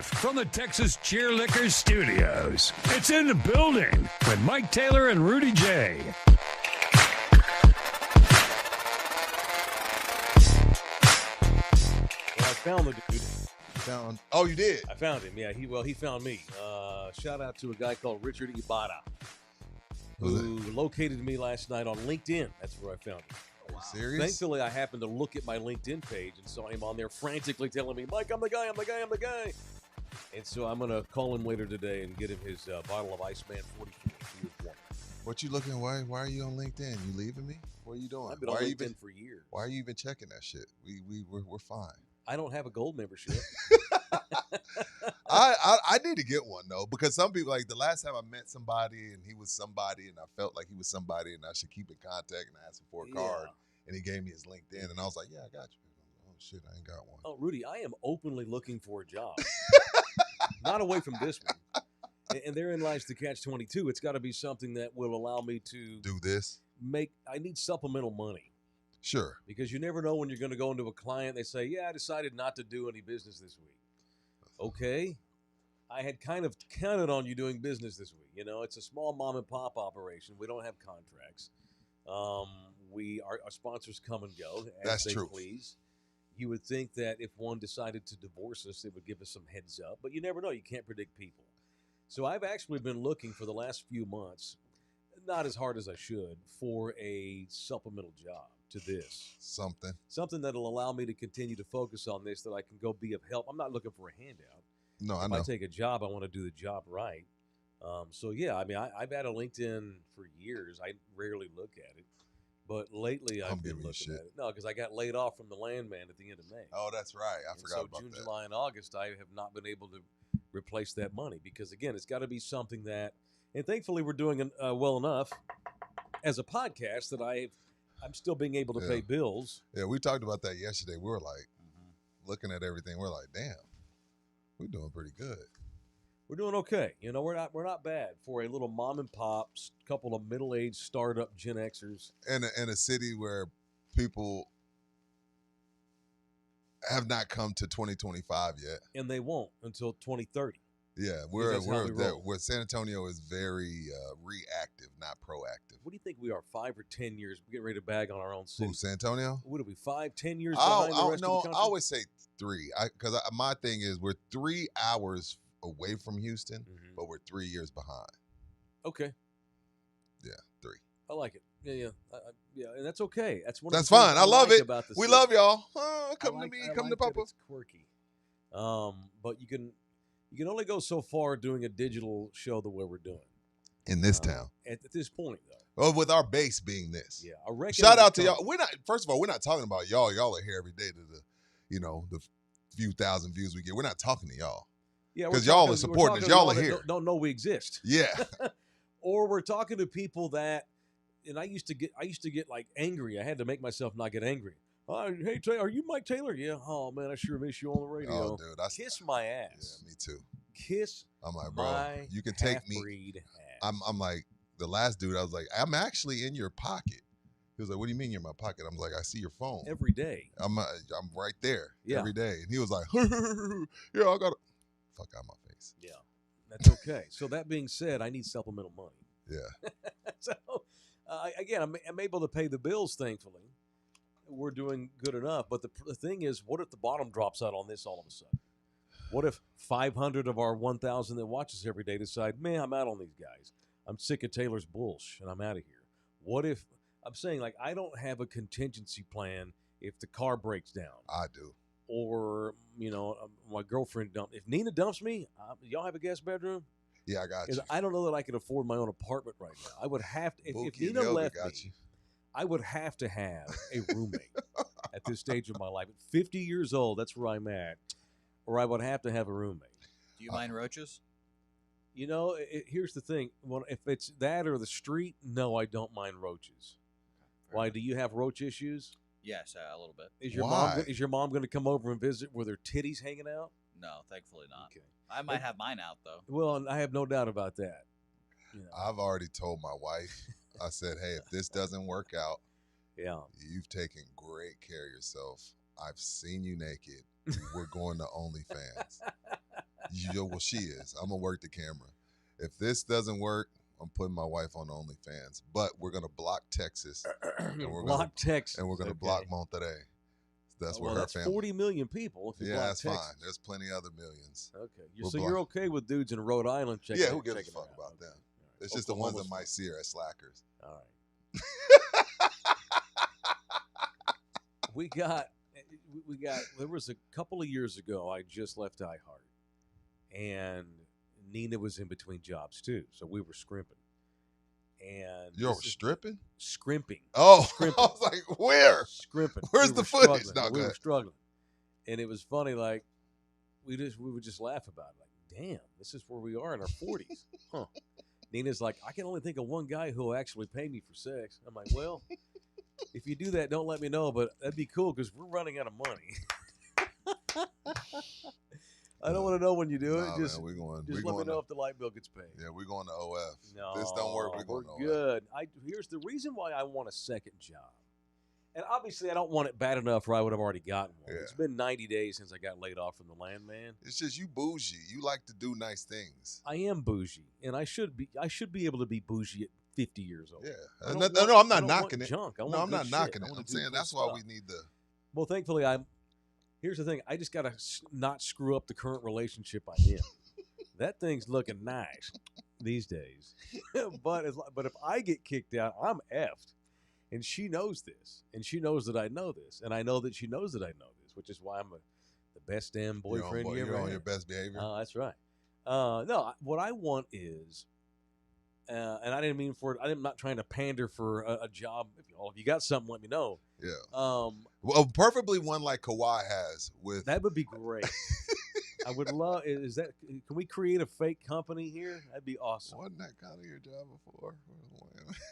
live from the Texas Cheerlickers Studios. It's in the building with Mike Taylor and Rudy J. Well, I found the dude. Oh, you did? I found him. Yeah, he found me. Shout out to a guy called Richard Ibarra, who located me last night on LinkedIn. That's where I found him. Are you serious? Thankfully, I happened to look at my LinkedIn page and saw him on there frantically telling me, Mike, I'm the guy. And so I'm going to call him later today and get him his bottle of Iceman 44. What you looking? Why are you on LinkedIn? You leaving me? What are you doing? I've been on LinkedIn for years. Why are you even checking that shit? We're fine. I don't have a gold membership. I need to get one though, because some people, like the last time I met somebody and he was somebody and I felt like he was somebody and I should keep in contact and ask him for a card, and he gave me his LinkedIn and I was like, yeah, I got you. Oh shit, I ain't got one. Oh, Rudy, I am openly looking for a job. Not away from this one. And therein lies the catch-22. It's got to be something that will allow me to do this. I need supplemental money. Sure. Because you never know when you're going to go into a client. They say, yeah, I decided not to do any business this week. Okay. I had kind of counted on you doing business this week. You know, it's a small mom and pop operation. We don't have contracts. Our sponsors come and go as they please. You would think that if one decided to divorce us, it would give us some heads up. But you never know. You can't predict people. So I've actually been looking for the last few months, not as hard as I should, for a supplemental job to this. Something that'll allow me to continue to focus on this, that I can go be of help. I'm not looking for a handout. No, I know. If I take a job, I want to do the job right. So, yeah, I mean, I've had a LinkedIn for years. I rarely look at it. But lately, I've been looking at it. No, because I got laid off from the landman at the end of May. Oh, that's right. I forgot about June, that. July, and August, I have not been able to replace that money because, again, it's got to be something that, and thankfully we're doing well enough as a podcast that I'm still being able to pay bills. Yeah, we talked about that yesterday. We were like, looking at everything, we're like, damn, we're doing pretty good. We're doing okay. You know, we're not bad for a little mom and pop, couple of middle-aged startup Gen Xers. In a city where people have not come to 2025 yet. And they won't until 2030. Yeah, where San Antonio is very reactive, not proactive. What do you think we are, 5 or 10 years? We're getting ready to bag on our own city. Who, San Antonio? What are we, 5, 10 years behind the rest of the country? I always say 3. Because my thing is we're 3 hours away from Houston, but we're 3 years behind. Okay. Yeah, 3. I like it. Yeah, and that's okay. That's fine. I love it. We love y'all. Come to me. Come to Papa. It's quirky. But you can only go so far doing a digital show the way we're doing in this town. At this point, though. Well, with our base being this. Yeah, I reckon. Shout out to y'all. First of all, we're not talking about y'all. Y'all are here every day to the few thousand views we get. We're not talking to y'all. Yeah, because y'all are supporting us. Y'all are here. Don't know we exist. Yeah. Or we're talking to people that, and I used to get like angry. I had to make myself not get angry. Hey, Taylor, are you Mike Taylor? Yeah. Oh man, I sure miss you on the radio. Oh, dude, kiss my ass. Yeah, me too. Kiss. I'm like, bro, you can take me. I'm like the last dude. I was like, I'm actually in your pocket. He was like, what do you mean you're in my pocket? I'm like, I see your phone every day. I'm right there every day. And he was like, yeah, I got to. Fuck out my face. Yeah, that's okay. So that being said, I need supplemental money. Yeah. So again, I'm able to pay the bills. Thankfully, we're doing good enough. But the thing is, what if the bottom drops out on this all of a sudden? What if 500 of our 1,000 that watch us every day decide, man, I'm out on these guys. I'm sick of Taylor's bullshit, and I'm out of here. What if I'm saying, like, I don't have a contingency plan if the car breaks down? I do. Or, my girlfriend if Nina dumps me, y'all have a guest bedroom? Yeah, I got you. I don't know that I can afford my own apartment right now. I would have to, if Nina left me, I would have to have a roommate at this stage of my life. At 50 years old, that's where I'm at. Or I would have to have a roommate. Do you mind roaches? Here's the thing. Well, if it's that or the street, no, I don't mind roaches. Why? Do you have roach issues? Yes, a little bit. Is your mom going to come over and visit with her titties hanging out? No, thankfully not. Okay. I might have mine out though. Well, I have no doubt about that. I've already told my wife. I said, "Hey, if this doesn't work out, you've taken great care of yourself. I've seen you naked. We're going to OnlyFans. Well, she is. I'm gonna work the camera. If this doesn't work, I'm putting my wife on OnlyFans. But we're gonna block Texas, and we're gonna block Monterrey. That's where her that's family. 40 million people. If you block that's Texas. fine. There's plenty other millions. Okay, you're okay with dudes in Rhode Island checking? Yeah, who gives a fuck about them? Right. It's just the ones that might see her as slackers. All right. we got. There was a couple of years ago. I just left iHeart, and Nina was in between jobs too, so we were scrimping. And you're stripping? Scrimping. Oh, scrimping. I was like, where? Scrimping. Where's the footage? We were struggling, and it was funny. Like we would just laugh about it. Like, damn, this is where we are in our 40s, huh? Nina's like, I can only think of one guy who will actually pay me for sex. I'm like, well, if you do that, don't let me know, but that'd be cool because we're running out of money. I don't want to know when you do it. Just let me know if the light bill gets paid. Yeah, we're going to OF. No, this don't work. We're going to OF. Good. Here's the reason why I want a second job. And obviously, I don't want it bad enough where I would have already gotten one. Yeah. It's been 90 days since I got laid off from the landman. It's just you bougie. You like to do nice things. I am bougie, and I should be able to be bougie at 50 years old. Yeah. No, I'm not knocking it. Junk. No, I'm not knocking it. I'm saying that's why we need the. Well, thankfully, here's the thing. I just got to not screw up the current relationship I'm in. That thing's looking nice these days. but if I get kicked out, I'm effed. And she knows this. And she knows that I know this. And I know that she knows that I know this, which is why I'm the best damn boyfriend you ever You're on had. your best behavior? That's right. No, what I want is, and I didn't mean for it, I'm not trying to pander for a job. If you got something, let me know. Yeah. Well, preferably one like Kawhi has with. That would be great. I would love. Is that? Can we create a fake company here? That'd be awesome. Wasn't that kind of your job before?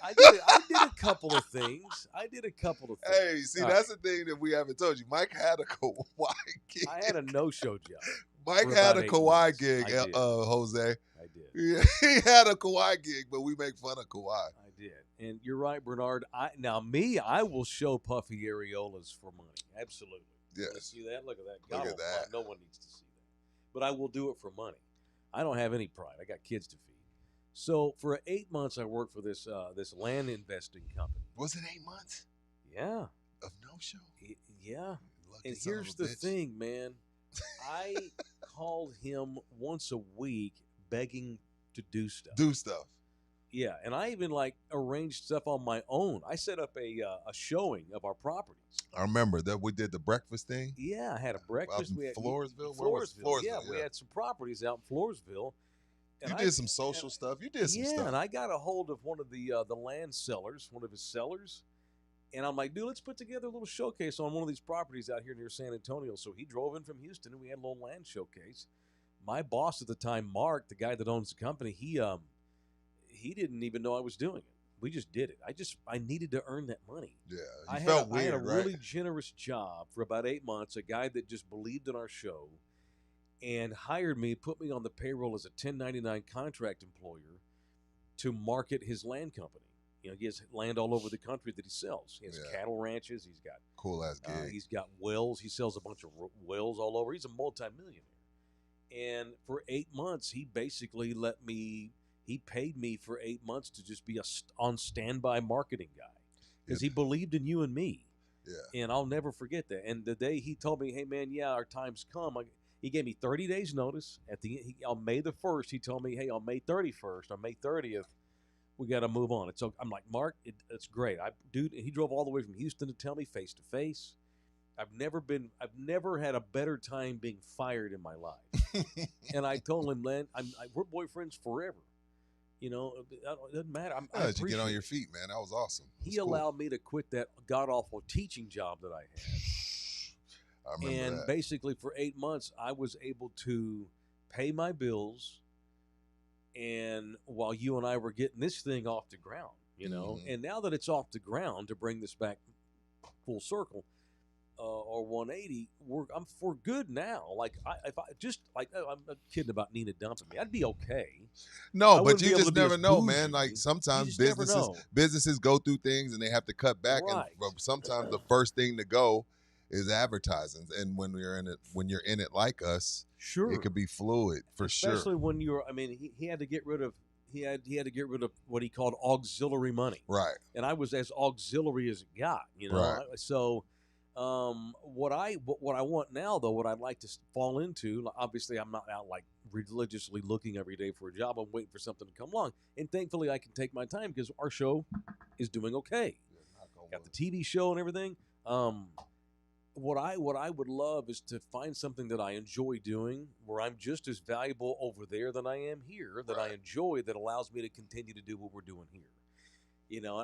I did a couple of things. Hey, see, that's the thing that we haven't told you. Mike had a Kawhi gig. I had a no-show job. Mike had a Kawhi gig, Jose. I did. Yeah, he had a Kawhi gig, but we make fun of Kawhi. I did. And you're right, Bernard. I will show puffy areolas for money. Absolutely. Yes. You see that? Look at that. Look at that. No one needs to see that. But I will do it for money. I don't have any pride. I got kids to feed. So for 8 months, I worked for this land investing company. Was it 8 months? Yeah. Of no show? Yeah. And here's the thing, man. I called him once a week begging to do stuff. Yeah, and I even arranged stuff on my own. I set up a showing of our properties. I remember that we did the breakfast thing. Yeah, I had a breakfast. We had Floresville. Floresville. Yeah, we had some properties out in Floresville. And you did some social stuff. You did some stuff. Yeah, and I got a hold of one of the land sellers, one of his sellers, and I'm like, dude, let's put together a little showcase on one of these properties out here near San Antonio. So he drove in from Houston, and we had a little land showcase. My boss at the time, Mark, the guy that owns the company, he didn't even know I was doing it. We just did it. I needed to earn that money. Yeah, I had a really generous job for about 8 months. A guy that just believed in our show and hired me, put me on the payroll as a 1099 contract employer to market his land company. You know, he has land all over the country that he sells. He has cattle ranches. He's got cool ass gig. He's got wells. He sells a bunch of wells all over. He's a multimillionaire. And for 8 months, he basically he paid me for 8 months to just be on standby marketing guy because he believed in you and me. Yeah. And I'll never forget that. And the day he told me, hey, man, our time's come, he gave me 30 days notice. On May the 1st, he told me, hey, on May 31st, on May 30th, we got to move on. So I'm like, Mark, it's great. Dude, he drove all the way from Houston to tell me face to face. I've never had a better time being fired in my life. And I told him, man, we're boyfriends forever. You know, it doesn't matter. I you get on your feet, man. That was awesome. He allowed me to quit that god-awful teaching job that I had. I remember and that. Basically for 8 months, I was able to pay my bills, and while you and I were getting this thing off the ground, you know, and now that it's off the ground, to bring this back full circle, or 180, we're good now. I'm not kidding about Nina dumping me. I'd be okay. No, but you just never know, man. Like sometimes businesses go through things and they have to cut back, right. and sometimes the first thing to go is advertising, and when you're in it like us, Sure. it could be fluid for sure. Especially when you're. I mean, he had to get rid of. He had to get rid of what he called auxiliary money. Right. And I was as auxiliary as it got. Right. So. What I want now, though, what I'd like to fall into, obviously I'm not out like religiously looking every day for a job. I'm waiting for something to come along. And thankfully I can take my time because our show is doing okay. Got the TV show and everything. What I would love is to find something that I enjoy doing where I'm just as valuable over there than I am here, that I enjoy, that allows me to continue to do what we're doing here.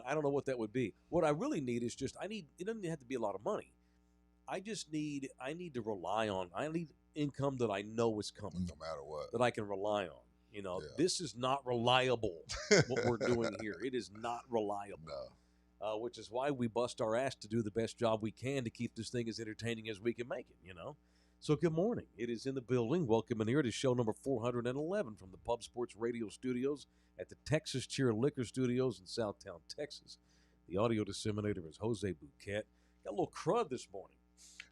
I don't know what that would be. What I really need is just, it doesn't have to be a lot of money. I need to rely on, I need income that I know is coming. No matter what. That I can rely on. This is not reliable, what we're doing here. It is not reliable. No. Which is why we bust our ass to do the best job we can to keep this thing as entertaining as we can make it, So good morning. It is in the building. Welcome in here to show number 411 from the Pub Sports Radio studios at the Texas Cheer Liquor Studios in Southtown, Texas. The audio disseminator is Jose Bouquet. Got a little crud this morning.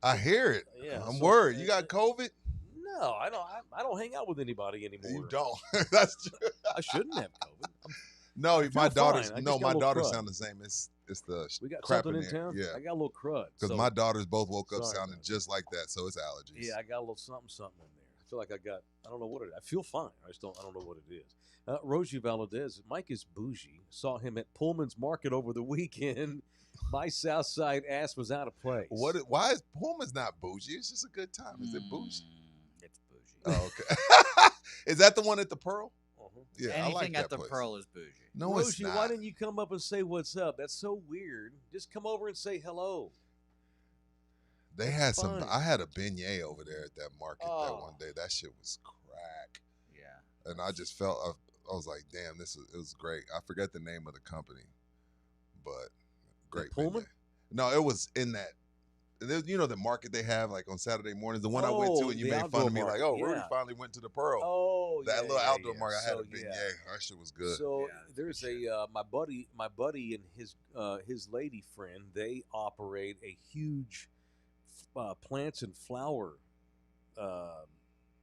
I hear it. Yeah, I'm worried. You got COVID? No, I don't. I don't hang out with anybody anymore. You don't. That's true. I shouldn't have COVID. No, my daughters. Fine. No, my daughters crud. sound the same. It's the We got crap something in there. town. Yeah, I got a little crud. because my daughters both woke up Sorry, sounding man. just like that. So it's allergies. Yeah, I got a little something in there. I feel like I don't know what it is. I feel fine. I don't know what it is. Rosie Valadez, Mike is bougie. Saw him at Pullman's Market over the weekend. My South Side ass was out of place. Why is Pullman's not bougie? It's just a good time. Is it bougie? It's bougie. Oh, okay. Is that the one at the Pearl? Uh-huh. Yeah, Anything I like that at the place. Pearl is bougie. No, it's Rosie, not. why didn't you come up and say what's up? That's so weird. Just come over and say hello. They had fine. I had a beignet over there at that market that Oh. one day. That shit was crack. Yeah. And I just felt, I was like, damn, it was great. I forget the name of the company, but great. Pullman? beignet. No, it was in that. The market they have like on Saturday mornings. The one I went to, and you the made fun outdoor of me like, market, oh, Rudy yeah. finally went to the Pearl. Oh, That yeah, little yeah, outdoor yeah. market. I had a So, beignet. yeah. That shit was good. So Yeah, there's for sure. my buddy and his lady friend. They operate a huge plants and flower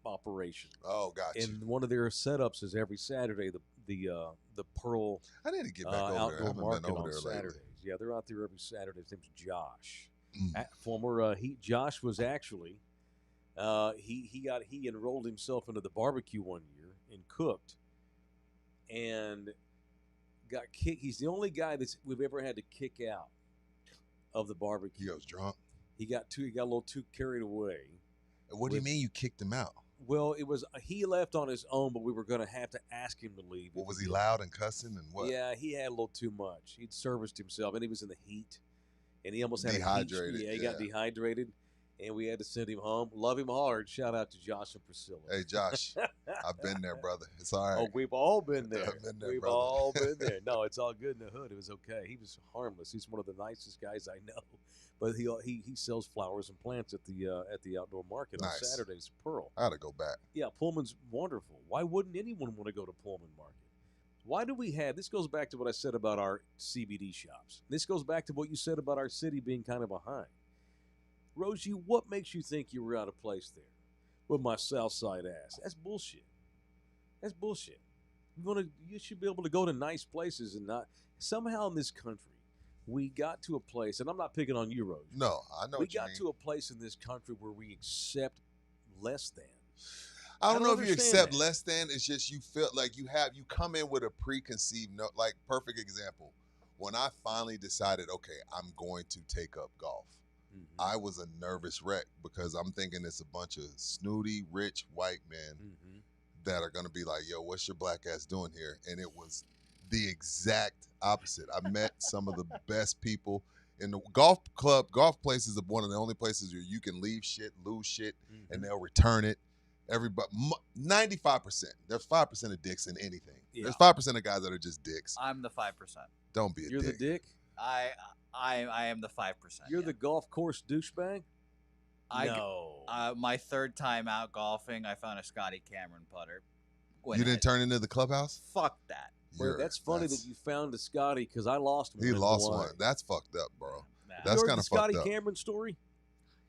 operation. Oh, gotcha. And one of their setups is every Saturday the Pearl I need to get back over there. I outdoor haven't market been over on there lately. Saturdays. Yeah, they're out there every Saturday. His name's Josh. Mm. Former Josh was actually he enrolled himself into the barbecue one year and cooked and got kicked. He's the only guy we've ever had to kick out of the barbecue. He goes drunk. He got a little too carried away. What do you mean you kicked him out? Well, it was he left on his own, but we were going to have to ask him to leave. What was he loud and cussing and what? Yeah, he had a little too much. He'd serviced himself, and he was in the heat, and he almost had Dehydrated, A heat. Yeah, he got dehydrated, and we had to send him home. Love him hard. Shout out to Josh and Priscilla. Hey, Josh, I've been there, brother. It's all right. Oh, we've all been there. I've been there, We've brother. all been there. No, it's all good in the hood. It was okay. He was harmless. He's one of the nicest guys I know. But he sells flowers and plants at the outdoor market on Nice. Saturdays. Pearl. I gotta go back. Yeah, Pullman's wonderful. Why wouldn't anyone want to go to Pullman Market? Why do we have this? Goes back to what I said about our CBD shops. This goes back to what you said about our city being kind of behind. Rosie, what makes you think you were out of place there with my South Side ass? That's bullshit. That's bullshit. You should be able to go to nice places and not somehow in this country. We got to a place, and I'm not picking on you, Rosie. No, I know We what you got mean. to a place in this country where we accept less than. I don't know if you understand accept that. less than. It's just you feel like you come in with a preconceived note. Like, perfect example. When I finally decided, okay, I'm going to take up golf, Mm-hmm. I was a nervous wreck because I'm thinking it's a bunch of snooty, rich white men Mm-hmm. that are going to be like, yo, what's your black ass doing here? And it was the exact opposite. I met some of the best people in the golf place is one of the only places where you can leave shit, lose shit, Mm-hmm. and they'll return it. Everybody, 95%. There's 5% of dicks in anything. Yeah. There's 5% of guys that are just dicks. I'm the 5%. Don't be a You're dick. the dick? I am the 5%. You're yeah. the golf course douchebag? No. My third time out golfing, I found a Scotty Cameron putter. You didn't turn into the clubhouse? Fuck that. Wait, that's funny that you found a Scotty because I lost one. He in lost Hawaii. one. That's fucked up, bro. Nah. That's You heard kind the of fucked Scotty up. Cameron story?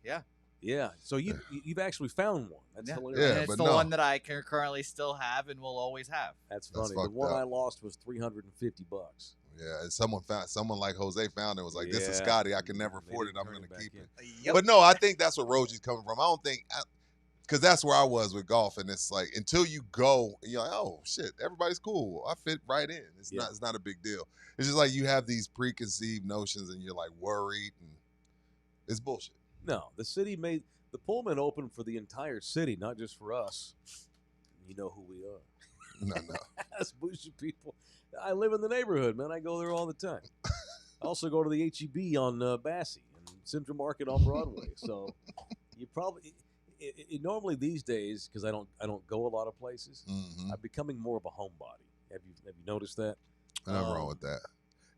Yeah. Yeah. So you've actually found one. That's Yeah. hilarious. Yeah, And it's but the no. one that I can currently still have and will always have. That's That's funny. The fucked one up. I lost was $350. Yeah, and someone like Jose found it, was like, this is Yeah. Scotty. I can never They afford it. didn't I'm turn going it to back keep in. it. But no, I think that's where Roji's coming from. I don't think, because that's where I was with golf, and it's like until you go, you're like, oh shit, everybody's cool. I fit right in. It's not a big deal. It's just like you have these preconceived notions, and you're like worried, and it's bullshit. No, the city made the Pullman open for the entire city, not just for us. You know who we are. No. Us bougie people. I live in the neighborhood, man. I go there all the time. I also go to the HEB on Bassey and Central Market on Broadway. So you probably normally these days, because I don't go a lot of places. Mm-hmm. I'm becoming more of a homebody. Have you noticed that? Nothing wrong with that.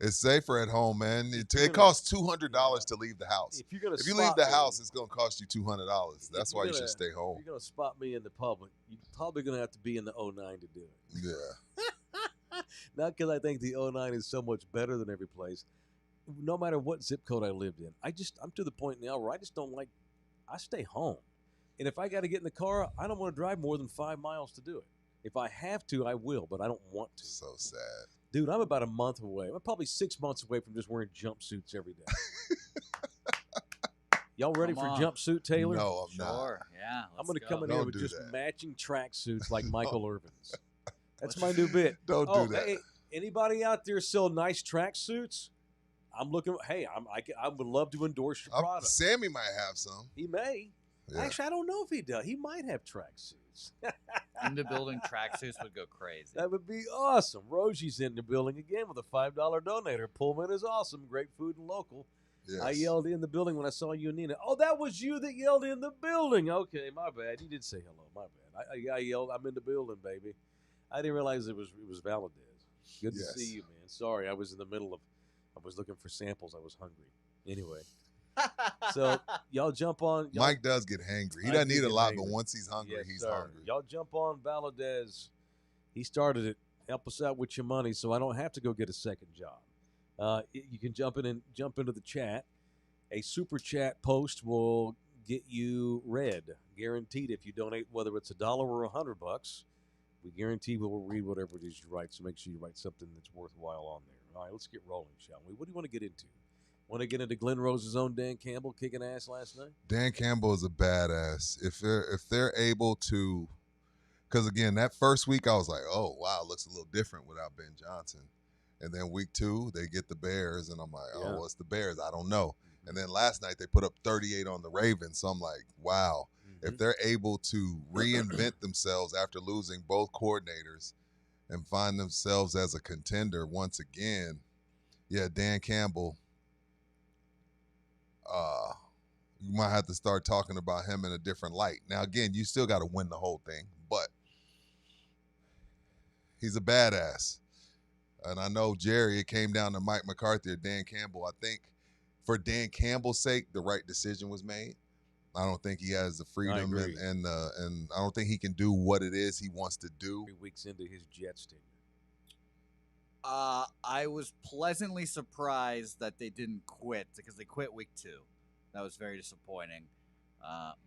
It's safer at home, man. It gonna- costs $200 to leave the house. If you're If you leave the house, it's going to cost you $200. That's why you should stay If home. you're gonna spot me in the public, you're probably gonna have to be in the 09 to do it. Yeah. Not because I think the 09 is so much better than every place. No matter what zip code I lived in, I'm to the point now where I just don't like. I stay home, and if I got to get in the car, I don't want to drive more than 5 miles to do it. If I have to, I will, but I don't want to. So sad. Dude, I'm about a month away. I'm probably 6 months away from just wearing jumpsuits every day. Y'all ready Come for on. jumpsuit, Taylor? No, I'm not. Sure. Yeah. I'm going to come in Don't here with do just that. matching tracksuits like Michael Irvin's. That's my new bit. Don't do that. Hey, anybody out there sell nice tracksuits? I'm looking. Hey, I would love to endorse your product. Sammy might have some. He may. Yeah. Actually, I don't know if he does. He might have tracksuits. In the building, tracksuits would go crazy. That would be awesome. Rosie's in the building again with a $5 donator. Pullman is awesome. Great food and local. Yes. I yelled in the building when I saw you and Nina. Oh, that was you that yelled in the building. Okay, my bad. You did say hello. My bad. I yelled, I'm in the building, baby. I didn't realize it was Valadez. Good to Yes. see you, man. Sorry, I was in the middle of, I was looking for samples. I was hungry. Anyway, so y'all jump on. Mike does get hangry. He I doesn't do eat a get lot, hangry. but once he's hungry, Yes, he's sir. hungry. Y'all jump on Valadez. He started it. Help us out with your money, so I don't have to go get a second job. You can jump into the chat. A super chat post will get you read, guaranteed. If you donate, whether it's $1 or $100, we guarantee we will read whatever it is you write. So make sure you write something that's worthwhile on there. All right, let's get rolling, shall we? What do you want to get into? Want to get into Glen Rose's own Dan Campbell kicking ass last night? Dan Campbell is a badass. If they're able to, because again, that first week I was like, oh wow, it looks a little different without Ben Johnson. And then week 2, they get the Bears, and I'm like, oh, Yeah. well, it's the Bears. I don't know. And then last night they put up 38 on the Ravens. So I'm like, wow, if they're able to reinvent themselves after losing both coordinators and find themselves as a contender once again, yeah, Dan Campbell, you might have to start talking about him in a different light. Now, again, you still got to win the whole thing, but he's a badass. And I know, Jerry, it came down to Mike McCarthy or Dan Campbell. I think for Dan Campbell's sake, the right decision was made. I don't think he has the freedom agree. and I don't think he can do what it is he wants to do. 3 weeks into his Jets tenure. I was pleasantly surprised that they didn't quit because they quit week 2. That was very disappointing.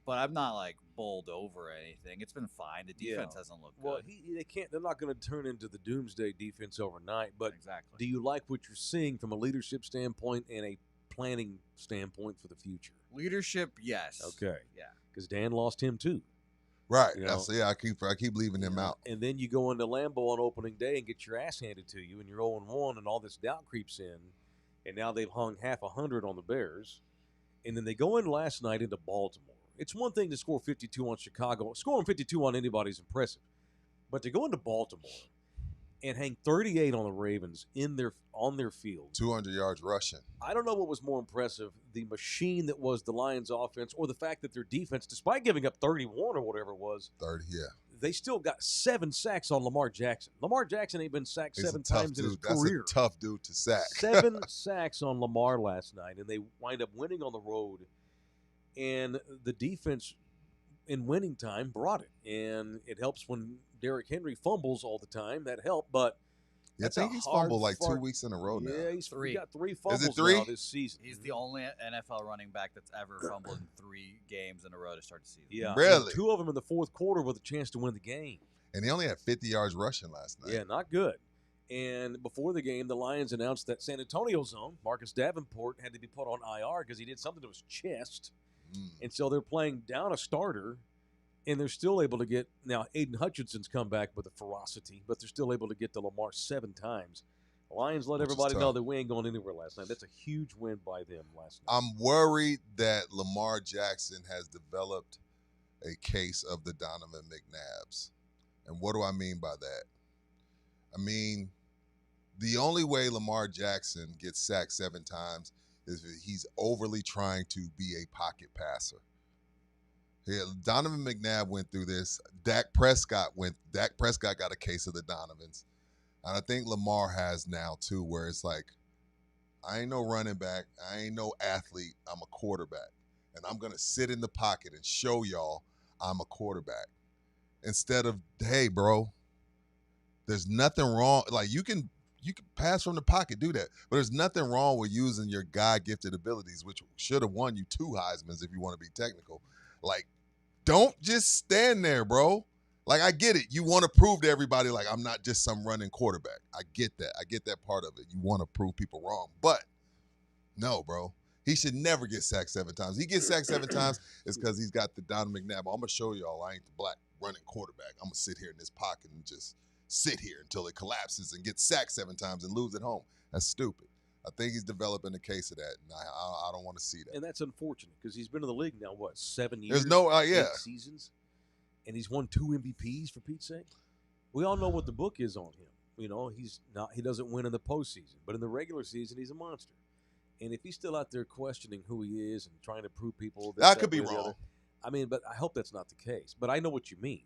But I'm not like bowled over or anything. It's been fine. The defense hasn't looked Well, good. they can't. They're not going to turn into the doomsday defense overnight. But Exactly. do you like what you're seeing from a leadership standpoint and a planning standpoint for the future? Leadership, yes. Okay. Yeah. Because Dan lost him too. Right. You know, I keep leaving him out. And then you go into Lambeau on opening day and get your ass handed to you, and you're 0-1, and all this doubt creeps in, and now they've hung half 100 on the Bears, and then they go in last night into Baltimore. It's one thing to score 52 on Chicago. Scoring 52 on anybody's impressive, but to go into Baltimore and hang 38 on the Ravens on their field, 200 yards rushing. I don't know what was more impressive, the machine that was the Lions offense or the fact that their defense, despite giving up 31 or whatever it was, 30, yeah. they still got 7 sacks on Lamar Jackson. Lamar Jackson ain't been sacked He's 7 a tough times in his dude. That's career. a tough dude to sack. 7 sacks on Lamar last night, and they wind up winning on the road. And the defense in winning time brought it. And it helps when Derrick Henry fumbles all the time. That helped, but Yeah, I think he's fumbled like 2 weeks in a row now. Yeah, he's Three. got 3 fumbles Is it 3? now this season. He's the only NFL running back that's ever fumbled in 3 games in a row to start the season. Yeah, Really? and 2 of them in the fourth quarter with a chance to win the game. And he only had 50 yards rushing last night. Yeah, not good. And before the game, the Lions announced that San Antonio's own Marcus Davenport had to be put on IR because he did something to his chest. And so they're playing down a starter, and they're still able to get – now, Aiden Hutchinson's come back with a ferocity, but they're still able to get to Lamar 7 times. The Lions let everybody know that we ain't going anywhere last night. That's a huge win by them last night. I'm worried that Lamar Jackson has developed a case of the Donovan McNabbs. And what do I mean by that? I mean, the only way Lamar Jackson gets sacked 7 times is if he's overly trying to be a pocket passer. Yeah, Donovan McNabb went through this. Dak Prescott got a case of the Donovans. And I think Lamar has now, too, where it's like, I ain't no running back. I ain't no athlete. I'm a quarterback. And I'm going to sit in the pocket and show y'all I'm a quarterback. Instead of, hey, bro, there's nothing wrong. Like, you can pass from the pocket, do that. But there's nothing wrong with using your God-gifted abilities, which should have won you 2 Heismans if you want to be technical. Like, don't just stand there, bro. Like, I get it. You want to prove to everybody, like, I'm not just some running quarterback. I get that. I get that part of it. You want to prove people wrong. But, no, bro. He should never get sacked 7 times. He gets sacked 7 times, it's because he's got the Donovan McNabb. I'm going to show y'all I ain't the black running quarterback. I'm going to sit here in this pocket and just sit here until it collapses and get sacked 7 times and lose at home. That's stupid. I think he's developing a case of that, and I don't want to see that. And that's unfortunate because he's been in the league now, 7 years? There's no, 8 seasons? And he's won 2 MVPs, for Pete's sake. We all know what the book is on him. You know, he doesn't win in the postseason, but in the regular season, he's a monster. And if he's still out there questioning who he is and trying to prove people that could be wrong. I mean, but I hope that's not the case. But I know what you mean.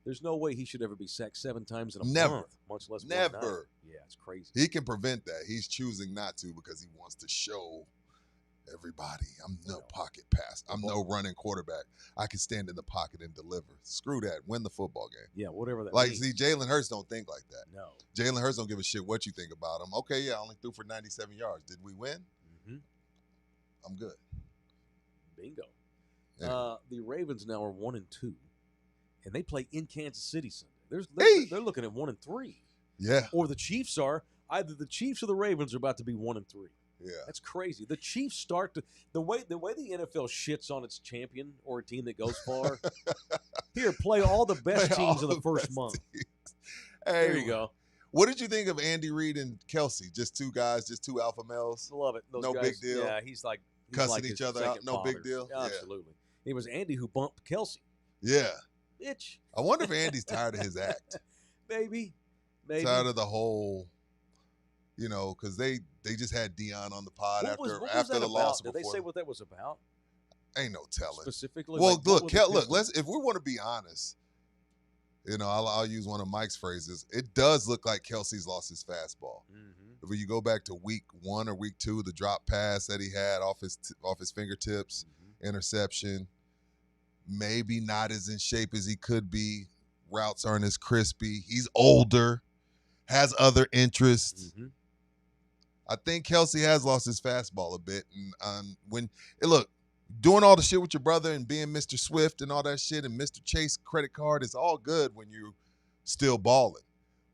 There's no way he should ever be sacked 7 times in a month, much less one night. Never. Yeah, it's crazy. He can prevent that. He's choosing not to because he wants to show everybody I'm no pocket pass. I'm no running quarterback. I can stand in the pocket and deliver. Screw that. Win the football game. Yeah, whatever that means. means. See, Jalen Hurts don't think like that. No. Jalen Hurts don't give a shit what you think about him. Okay, yeah, I only threw for 97 yards. Did we win? Mm-hmm. I'm good. Bingo. Anyway. The Ravens now are 1-2, and they play in Kansas City Sunday. They're looking at 1-3. Yeah. Or the Chiefs are. Either the Chiefs or the Ravens are about to be 1-3. Yeah. That's crazy. The Chiefs start to the way the NFL shits on its champion or a team that goes far. Here, play all the best teams in the first month. Hey, there you go. What did you think of Andy Reid and Kelsey? Just 2 guys, just 2 alpha males? Love it. Those no guys, big deal. Yeah, he's cussing like each other out. No big deal. Yeah, absolutely. It was Andy who bumped Kelsey. Yeah. Bitch. I wonder if Andy's tired of his act. Maybe. Tired of the whole, because they just had Dion on the pod after the loss. Did they say what that was about? Ain't no telling. Specifically? Well, look, if we want to be honest, I'll use one of Mike's phrases. It does look like Kelsey's lost his fastball. Mm-hmm. If you go back to week 1 or week 2, the drop pass that he had off his fingertips, interception, maybe not as in shape as he could be. Routes aren't as crispy. He's older, has other interests. Mm-hmm. I think Kelsey has lost his fastball a bit. And look, doing all the shit with your brother and being Mr. Swift and all that shit and Mr. Chase credit card is all good when you're still balling.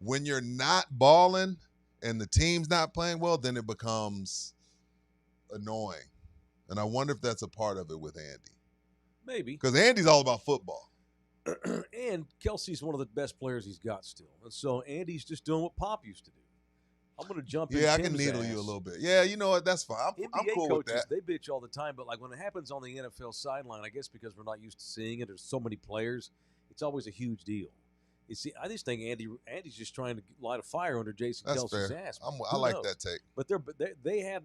When you're not balling and the team's not playing well, then it becomes annoying. And I wonder if that's a part of it with Andy. Maybe. Because Andy's all about football. And Kelsey's one of the best players he's got still. And so Andy's just doing what Pop used to do. I'm going to jump in. Yeah, I can needle you a little bit. Yeah, you know what? That's fine. I'm cool coaches, with that. They bitch all the time, but like when it happens on the NFL sideline, I guess because we're not used to seeing it, there's so many players, it's always a huge deal. You see, I just think Andy's just trying to light a fire under Jason Kelsey's ass. I like that take. But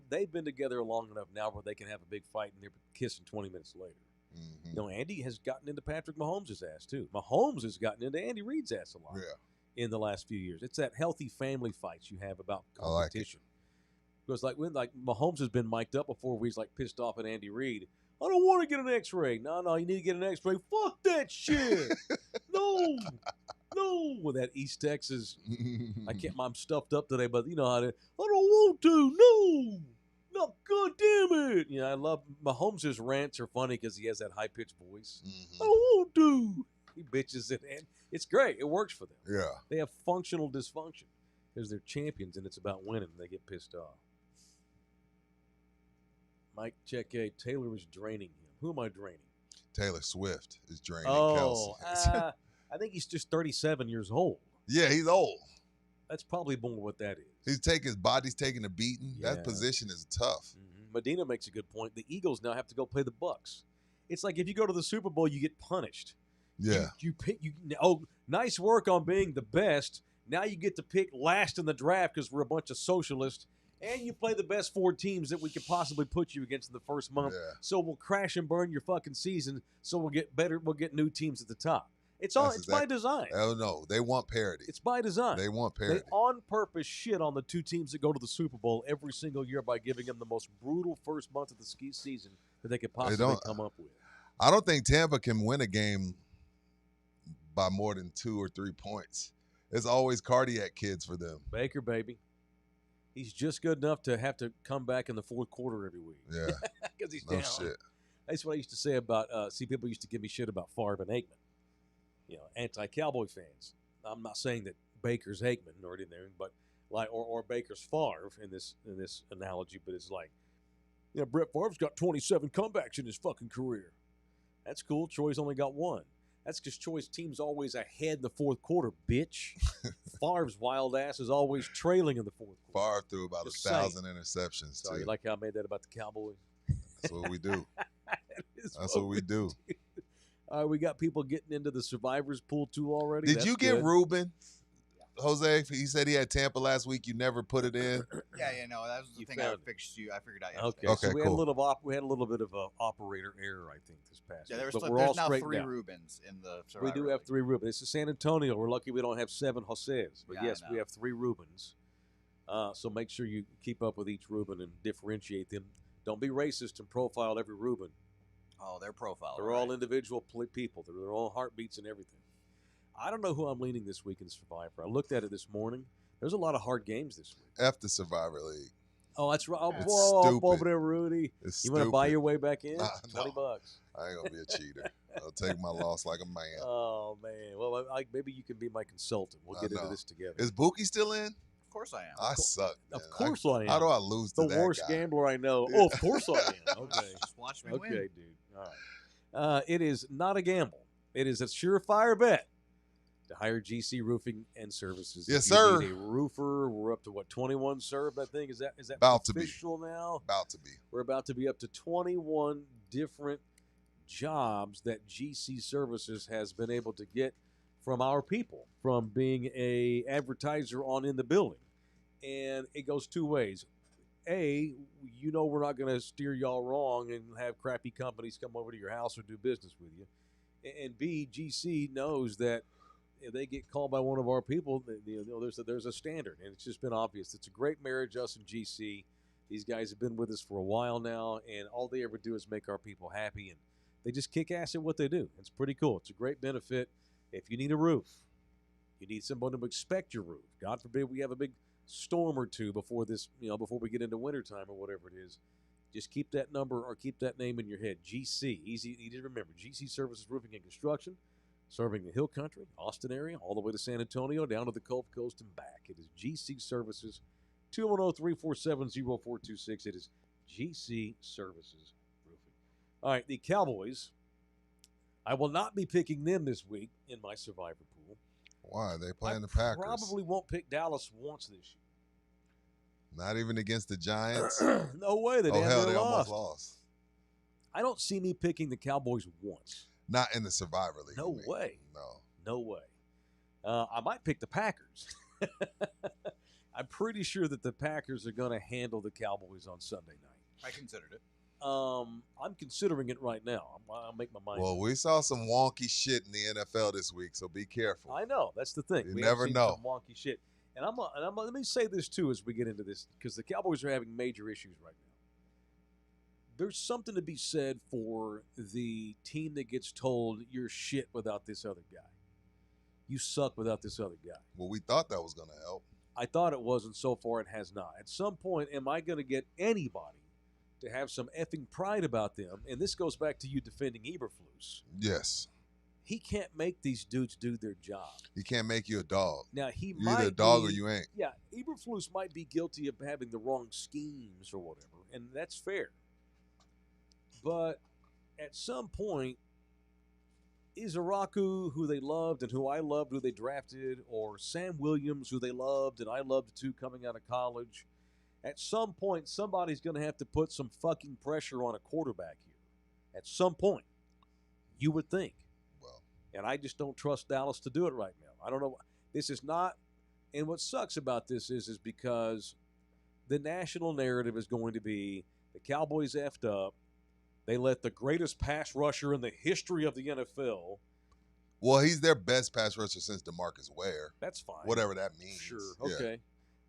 they've been together long enough now where they can have a big fight and they're kissing 20 minutes later. Mm-hmm. Andy has gotten into Patrick Mahomes' ass too. Mahomes has gotten into Andy Reid's ass a lot in the last few years. It's that healthy family fights you have about competition. Because like Mahomes has been mic'd up before where he's like pissed off at Andy Reid. I don't want to get an X-ray. No, you need to get an X-ray. Fuck that shit. No, no, with that East Texas. I'm stuffed up today, but you know how to. I don't want to. No, no, God damn it. You know, I love Mahomes' rants are funny because he has that high pitched voice. I don't want to. He bitches it, and it's great. It works for them. Yeah. They have functional dysfunction because they're champions, and it's about winning. And they get pissed off. Mike, check A. Taylor is draining him. Who am I draining? Taylor Swift is draining Oh, Kelsey. I think he's just 37 years old. Yeah, he's old. That's probably more what that is. His body's taking a beating. Yeah. That position is tough. Mm-hmm. Medina makes a good point. The Eagles now have to go play the Bucks. It's like if you go to the Super Bowl, you get punished. Yeah. You pick. Nice work on being the best. Now you get to pick last in the draft because we're a bunch of socialists. And you play the best 4 teams that we could possibly put you against in the first month. Yeah. So we'll crash and burn your fucking season. So we'll get better. We'll get new teams at the top. It's by design. Oh no, they want parity. It's by design. They want parity. They on purpose shit on the 2 teams that go to the Super Bowl every single year by giving them the most brutal first month of the ski season that they could possibly come up with. I don't think Tampa can win a game by more than 2 or 3 points. It's always cardiac kids for them. Baker, baby. He's just good enough to have to come back in the fourth quarter every week. Yeah. Because he's No down. shit. That's what I used to say about, people used to give me shit about Favre and Aikman. You know, anti-Cowboy fans. I'm not saying that Baker's Aikman or anything, but like, or Baker's Favre in this analogy, but it's like, you know, Brett Favre's got 27 comebacks in his fucking career. That's cool. Troy's only got 1. That's because Troy's team's always ahead in the fourth quarter, bitch. Favre's wild ass is always trailing in the fourth quarter. Favre threw about Just 1,000 interceptions. Sorry, too. you like how I made that about the Cowboys? That's what we do. That's what we do. All right, we got people getting into the survivors pool too already. Did That's you get good. Ruben? Jose, he said he had Tampa last week. You never put it in. Yeah, no, that was the You thing I found it. I figured out Okay, yesterday. Okay, so we cool. had a little bit of a operator error, I think, this past Yeah, week. there's But we're all now straightened 3 out. Rubens in the We Survivor do have League. 3 Rubens. It's San Antonio. We're lucky we don't have 7 Jose's. But Yeah, I yes, we know. have 3 Rubens. So make sure you keep up with each Ruben and differentiate them. Don't be racist and profile every Ruben. Oh, their profile. They're all individual people. They're their own heartbeats and everything. I don't know who I'm leaning this week in Survivor. I looked at it this morning. There's a lot of hard games this week. F the Survivor League. Oh, that's right. Oh, It's whoa, stupid. over there, Rudy. It's You want to buy stupid. your way back in? Nah, $20. no. I ain't gonna be a cheater. I'll take my loss like a man. Oh man. Well, maybe you can be my consultant. We'll I get into know. this together. Is Buki still in? Of course I am. I suck. Of man. course I am. How do I lose to The that worst guy? gambler I know. Yeah. Oh, of course I am. Okay. Just watch me Okay, win. dude. All right. It is not a gamble. It is a surefire bet to hire GC Roofing and Services. Yes, If you sir. need a roofer. We're up to what, 21 served, I think. Is that About to be. official now? About to be. We're about to be up to 21 different jobs that GC Services has been able to get from our people, from being a advertiser on In the Building. And it goes 2 ways. A, we're not going to steer y'all wrong and have crappy companies come over to your house or do business with you. And B, GC knows that if they get called by one of our people, there's a standard, and it's just been obvious. It's a great marriage, us and GC. These guys have been with us for a while now, and all they ever do is make our people happy, and they just kick ass at what they do. It's pretty cool. It's a great benefit. If you need a roof, you need someone to inspect your roof. God forbid we have a big storm or two before before we get into wintertime or whatever it is. Just keep that number or keep that name in your head. GC, easy to remember. GC Services Roofing and Construction, serving the Hill Country, Austin area, all the way to San Antonio, down to the Gulf Coast and back. It is GC Services, 210-347-0426. It is GC Services Roofing. All right, the Cowboys. I will not be picking them this week in my Survivor pool. Why? They playing the I Packers. probably won't pick Dallas once this Not even against the Giants. year. No way. They Oh, hell, they lost. almost lost. I don't see me picking the Cowboys once. Not in the Survivor League. No you mean. way. No. No way. I might pick the Packers. I'm pretty sure that the Packers are going to handle the Cowboys on Sunday night. I considered it. I'm considering it right now. I'll make my mind Well, up. we saw some wonky shit in the NFL this week, so be careful. I know. That's the thing. You We never have seen know. some wonky shit. And let me say this, too, as we get into this, because the Cowboys are having major issues right now. There's something to be said for the team that gets told you're shit without this other guy. you suck without this other guy. Well, we thought that was going to help. I thought it was, and so far it has not. At some point, am I going to get anybody to have some effing pride about them? And this goes back to you defending Eberflus. Yes. He can't make these dudes do their job. He can't make you a dog. Now, he You're might either a dog be, or you ain't. Yeah, Eberflus might be guilty of having the wrong schemes or whatever, and that's fair. But at some point, Izaraku, who they loved and who I loved, who they drafted, or Sam Williams, who they loved and I loved too coming out of college, at some point, somebody's going to have to put some fucking pressure on a quarterback here. At some point, you would think. Well, and I just don't trust Dallas to do it right now. I don't know. This is not, and what sucks about this is because the national narrative is going to be the Cowboys effed up. They let the greatest pass rusher in the history of the NFL. well, he's their best pass rusher since DeMarcus Ware. That's fine. Whatever that means. Sure. Yeah. Okay.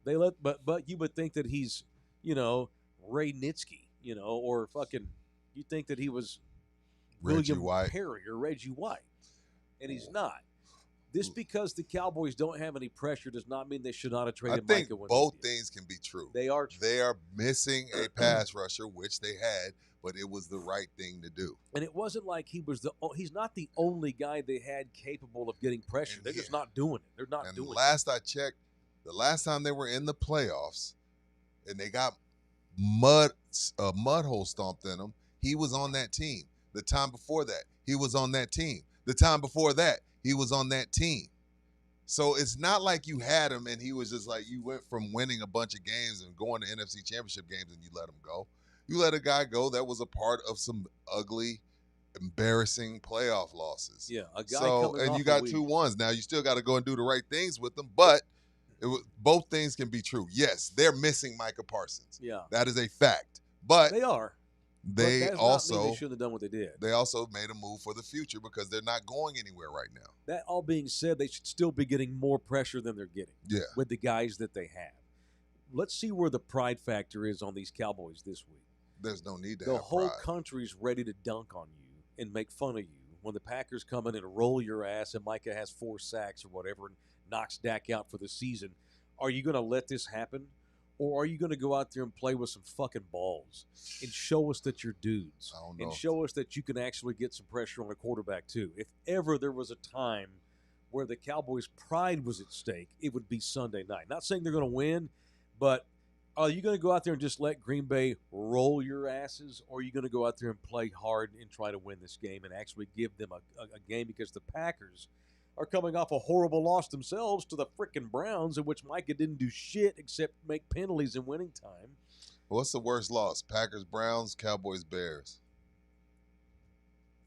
They but you would think that he's, Ray Nitsky, or fucking, you think that he was Reggie William White. Perry or Reggie White, and he's not. This because the Cowboys don't have any pressure does not mean they should not have I traded think Micah when both they did. things can be true. They are true. They are missing a pass rusher, which they had, but it was the right thing to do. And it wasn't like he's not the only guy they had capable of getting pressure. And They're just yeah. not doing it. They're not And doing last I checked, the last time they were in the playoffs and they got mud hole stomped in them, he was on that team. The time before that, he was on that team. The time before that, he was on that team. So it's not like you had him and he was just like, you went from winning a bunch of games and going to NFC Championship games and you let him go. You let a guy go that was a part of some ugly, embarrassing playoff losses. Yeah, a guy So, coming and off you a got week. 2-1s. Now you still got to go and do the right things with them, but both things can be true. Yes, they're missing Micah Parsons. Yeah, That is a fact. But they are. But they that does not mean also they shouldn't have done what they did. they also made a move for the future because they're not going anywhere right now. That all being said, they should still be getting more pressure than they're getting Yeah. with the guys that they have. Let's see where the pride factor is on these Cowboys this week. There's no need to The have whole pride. country's ready to dunk on you and make fun of you when the Packers come in and roll your ass and Micah has 4 sacks or whatever and knocks Dak out for the season. Are you going to let this happen? Or are you going to go out there and play with some fucking balls and show us that you're dudes I don't know. and show us that you can actually get some pressure on a quarterback too? If ever there was a time where the Cowboys' pride was at stake, it would be Sunday night. Not saying they're going to win, but are you going to go out there and just let Green Bay roll your asses, or are you going to go out there and play hard and try to win this game and actually give them a game? Because the Packers are coming off a horrible loss themselves to the frickin' Browns, in which Micah didn't do shit except make penalties in winning time. What's the worst loss? Packers, Browns, Cowboys, Bears.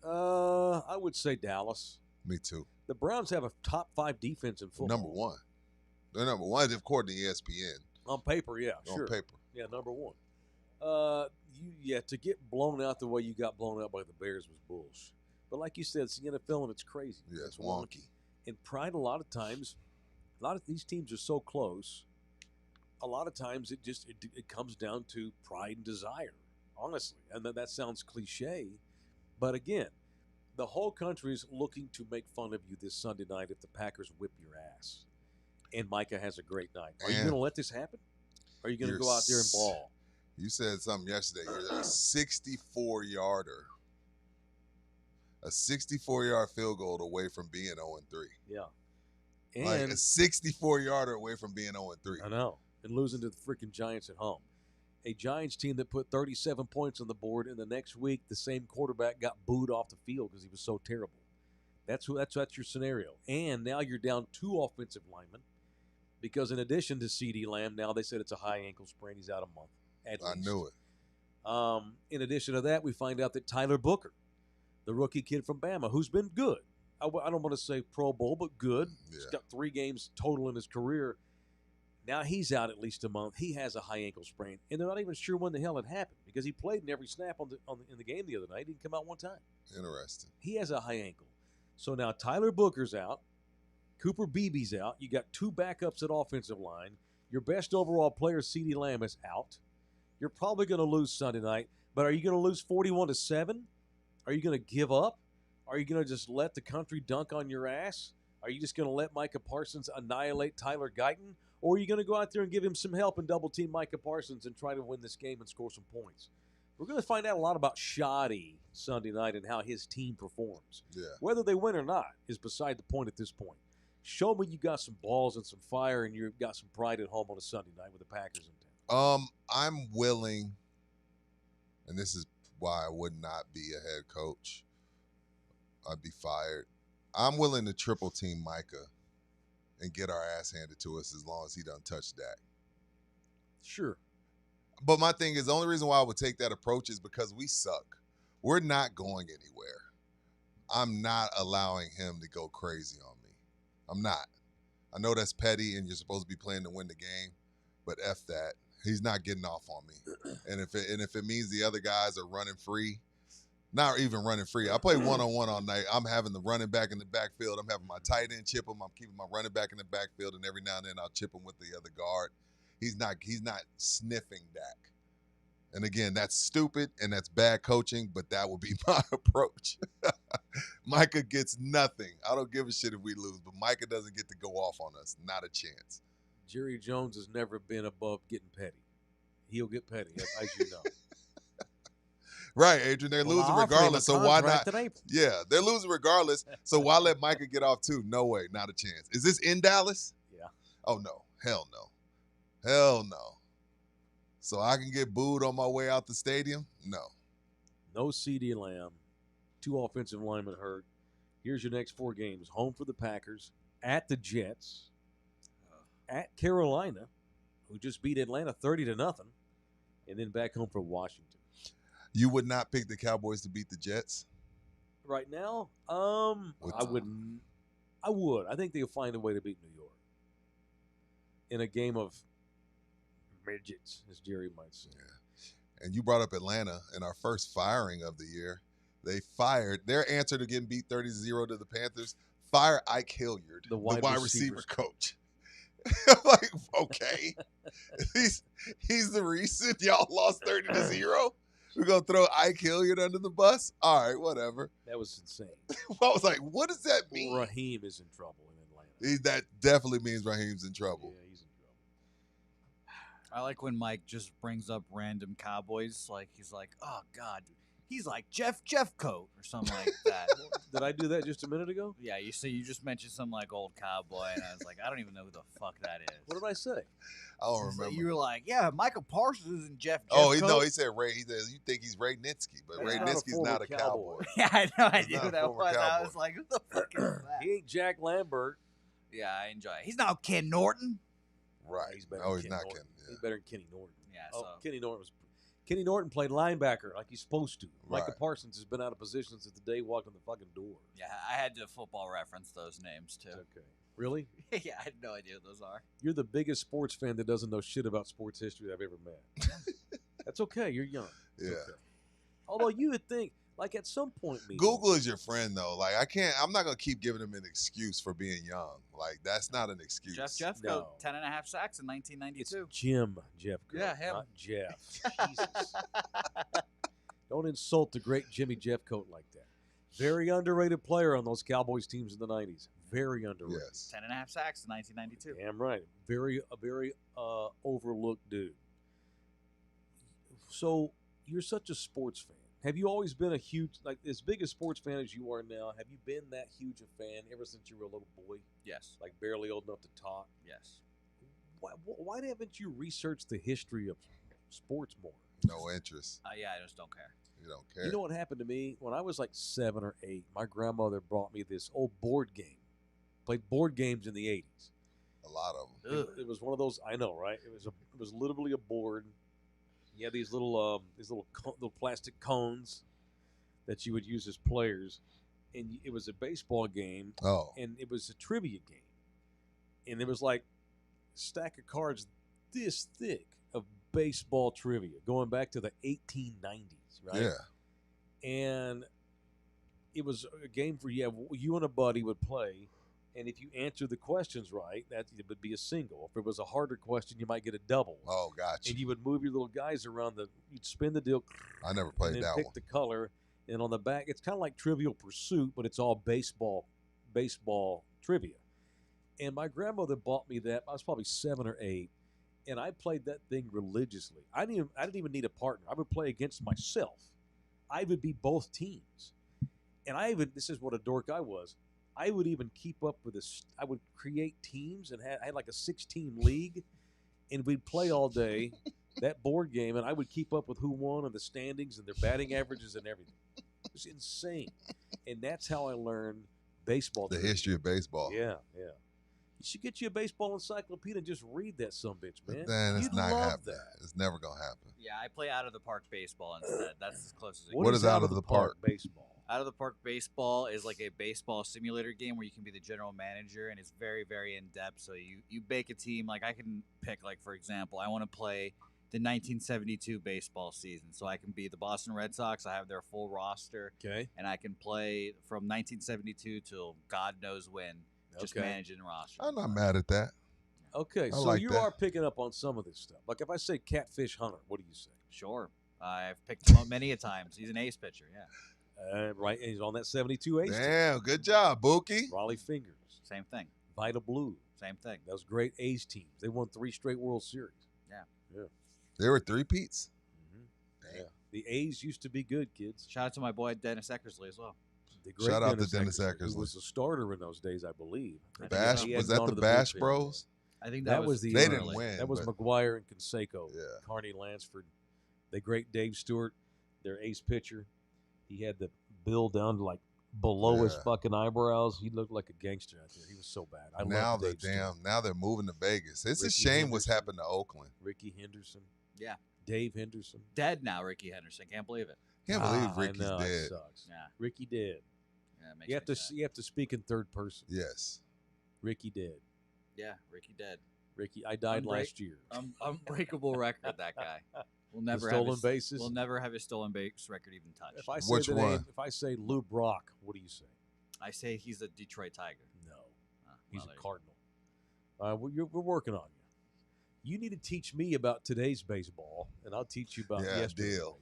I would say Dallas. Me too. The Browns have a top 5 defense in football. Number one. They're number one according to ESPN. On paper, yeah, sure. On paper. Yeah, number 1. To get blown out the way you got blown out by the Bears was bullshit. But like you said, it's the NFL and it's crazy. Yeah, it's wonky. And pride, a lot of times, a lot of these teams are so close. A lot of times it comes down to pride and desire, honestly. And that sounds cliche, but again, the whole country is looking to make fun of you this Sunday night if the Packers whip your ass. And Micah has a great night. Are you going to let this happen? Or are you going to go out there and ball? You said something yesterday. You're a 64-yarder. A 64-yard field goal away from being 0-3. Yeah. Like And a 64-yarder away from being 0-3. I know. And losing to the freaking Giants at home. A Giants team that put 37 points on the board, and the next week the same quarterback got booed off the field because he was so terrible. That's your scenario. And now you're down 2 offensive linemen because in addition to CeeDee Lamb, now they said it's a high ankle sprain. He's out a month at least. I knew it. In addition to that, we find out that Tyler Booker, the rookie kid from Bama, who's been good. I don't want to say Pro Bowl, but good. Yeah. He's got 3 games total in his career. Now he's out at least a month. He has a high ankle sprain, and they're not even sure when the hell it happened because he played in every snap in the game the other night. He didn't come out one time. Interesting. He has a high ankle. So now Tyler Booker's out. Cooper Beebe's out. You got 2 backups at offensive line. Your best overall player, CeeDee Lamb, is out. You're probably going to lose Sunday night, but are you going to lose 41-7? Are you going to give up? Are you going to just let the country dunk on your ass? Are you just going to let Micah Parsons annihilate Tyler Guyton? Or are you going to go out there and give him some help and double-team Micah Parsons and try to win this game and score some points? We're going to find out a lot about Shoddy Sunday night and how his team performs. Yeah. Whether they win or not is beside the point at this point. Show me you got some balls and some fire and you've got some pride at home on a Sunday night with the Packers in town. I'm willing, and this is why I would not be a head coach. I'd be fired. I'm willing to triple team Micah and get our ass handed to us as long as he doesn't touch Dak. Sure. But my thing is, the only reason why I would take that approach is because we suck. We're not going anywhere. I'm not allowing him to go crazy on me. I'm not. I know that's petty and you're supposed to be playing to win the game, but F that. He's not getting off on me. And if it means the other guys are running free, not even running free. I play one-on-one all night. I'm having the running back in the backfield. I'm having my tight end chip him. I'm keeping my running back in the backfield, and every now and then I'll chip him with the other guard. He's not sniffing Dak. And again, that's stupid and that's bad coaching, but that would be my approach. Micah gets nothing. I don't give a shit if we lose, but Micah doesn't get to go off on us. Not a chance. Jerry Jones has never been above getting petty. He'll get petty, as you know. Right, Adrian. They're losing regardless, so why not? Yeah, they're losing regardless, so why let Micah get off too? No way, not a chance. Is this in Dallas? Yeah. Oh, no. Hell no. Hell no. So I can get booed on my way out the stadium? No. No CeeDee Lamb. 2 offensive linemen hurt. Here's your next 4 games. Home for the Packers, at the Jets, at Carolina, who just beat Atlanta 30-0, and then back home for Washington. You would not pick the Cowboys to beat the Jets? Right now, I wouldn't. I would. I think they'll find a way to beat New York in a game of midgets, as Jerry might say. Yeah. And you brought up Atlanta in our first firing of the year. They fired their answer to getting beat 30-0 to the Panthers. Fire Ike Hilliard, the wide receiver coach. Like, okay, he's the reason y'all lost 30-0. We're going to throw Ike Hilliard under the bus? All right, whatever. That was insane. I was like, what does that mean? Raheem is in trouble in Atlanta. That definitely means Raheem's in trouble. Yeah, he's in trouble. I like when Mike just brings up random Cowboys. Like, he's like, oh, God. He's like Jeff Coat or something like that. Did I do that just a minute ago? Yeah, you just mentioned some like old cowboy, and I was like, I don't even know who the fuck that is. What did I say? I don't remember. You were like, yeah, Michael Parsons and Jeff Coat. Coat. He said Ray. He says you think he's Ray Nitsky, but Ray Nitsky's not a cowboy. Yeah, I know. I knew not who that was. Cowboy. I was like, who the fuck is that? He ain't Jack Lambert. Yeah, I enjoy it. He's not Ken Norton. Right. He's better. He's not Ken. Yeah. He's better than Kenny Norton. Yeah. Oh, Kenny Norton played linebacker like he's supposed to. Right. Micah Parsons has been out of position since the day he walked in the fucking door. Yeah, I had to football reference those names too. Okay. Really? Yeah, I had no idea what those are. You're the biggest sports fan that doesn't know shit about sports history I've ever met. That's okay. You're young. It's Yeah. okay. Although you would think, like at some point, Google is your friend though. Like I'm not gonna keep giving him an excuse for being young. Like that's not an excuse. Jeff Coat, 10.5 sacks in 1992. It's Jim Jeff Coat, Yeah, him. not Jeff. Jesus. Don't insult the great Jimmy Jeff Coat like that. Very underrated player on those Cowboys teams in the 90s. Very underrated. Yes. 10.5 sacks in 1992. Damn right. A very overlooked dude. So you're such a sports fan. Have you always been a huge, like as big a sports fan as you are now? Have you been that huge a fan ever since you were a little boy? Yes. Like barely old enough to talk? Yes. Why haven't you researched the history of sports more? No interest. Yeah, I just don't care. You don't care. You know what happened to me? When I was like 7 or 8, my grandmother brought me this old board game. Played board games in the 80s. A lot of them. It was one of those, I know, right? It was literally a board. You had these little plastic cones that you would use as players, and it was a baseball game. Oh. And it was a trivia game, and it was like a stack of cards this thick of baseball trivia going back to the 1890s, right? Yeah. And it was a game for you and a buddy would play. And if you answer the questions right, it would be a single. If it was a harder question, you might get a double. Oh, gotcha. And you would move your little guys around you'd spin the deal. I never played and then that pick one. the color. And on the back, it's kind of like Trivial Pursuit, but it's all baseball baseball trivia. And my grandmother bought me that. I was probably 7 or 8, and I played that thing religiously. I didn't even need a partner. I would play against myself. I would be both teams. And this is what a dork I was. I would even keep up with this. I would create teams and I had like a 6-team league, and we'd play all day that board game, and I would keep up with who won and the standings and their batting averages and everything. It was insane. And that's how I learned baseball. The history of baseball. Yeah, yeah. You should get you a baseball encyclopedia and just read that sumbitch, man. Then it's You'd not love happening. that. It's never gonna happen. Yeah, I play out of the park baseball instead. That's as close as it What gets. is out of the park? baseball? Out of the park baseball is like a baseball simulator game where you can be the general manager, and it's very, very in depth. So you bake a team. Like I can pick, like for example, I want to play the 1972 baseball season, so I can be the Boston Red Sox. I have their full roster, Okay. and I can play from 1972 till God knows when, just Okay. managing the roster. I'm not mad at that. Okay, so like you that. are picking up on some of this stuff. Like if I say catfish hunter, what do you say? Sure, I've picked him up many a times. He's an ace pitcher. Yeah, Right, and he's on that 72 ace team. Damn, good job, Bookie. Raleigh Fingers, same thing. Vita Blue, Same thing. those great A's teams. They won 3 straight World Series. There were 3 peats. Yeah. The A's used to be good, kids. Shout out to my boy Dennis Eckersley as well. The great Shout out to Dennis Eckersley, who Eckersley. was a starter in those days, I believe. Bash He was hadn't that gone the to Bash bullpen. Bros? I think That was the They early. didn't win. That was but- McGuire and Canseco, Yeah. Carney Lansford, the great Dave Stewart, their ace pitcher. He had the bill down to like below his Yeah. fucking eyebrows. He looked like a gangster out there. He was so bad. I Now love they're Dave Stewart. now they're moving to Vegas. It's a Ricky shame what's Henderson. happened to Oakland. Ricky Henderson, Yeah, Dave Henderson. dead now. Ricky Henderson. Can't believe it. Can't believe Ricky's I know, It dead. sucks. Yeah, Ricky dead. yeah. It makes You have me to sad. you have to speak in third person. Yes. Ricky dead. Yeah, Ricky dead. Ricky, I died Unbreak- last year. Unbreakable record. That guy. We'll The never stolen have his, bases. We'll never have his stolen base record even touched. If I say Which the one? name, if I say Lou Brock, what do you say? I say he's a Detroit Tiger. No, Ah, he's well, a there you Cardinal. We're working on you. You need to teach me about today's baseball, and I'll teach you about Yeah, yesterday's deal. baseball.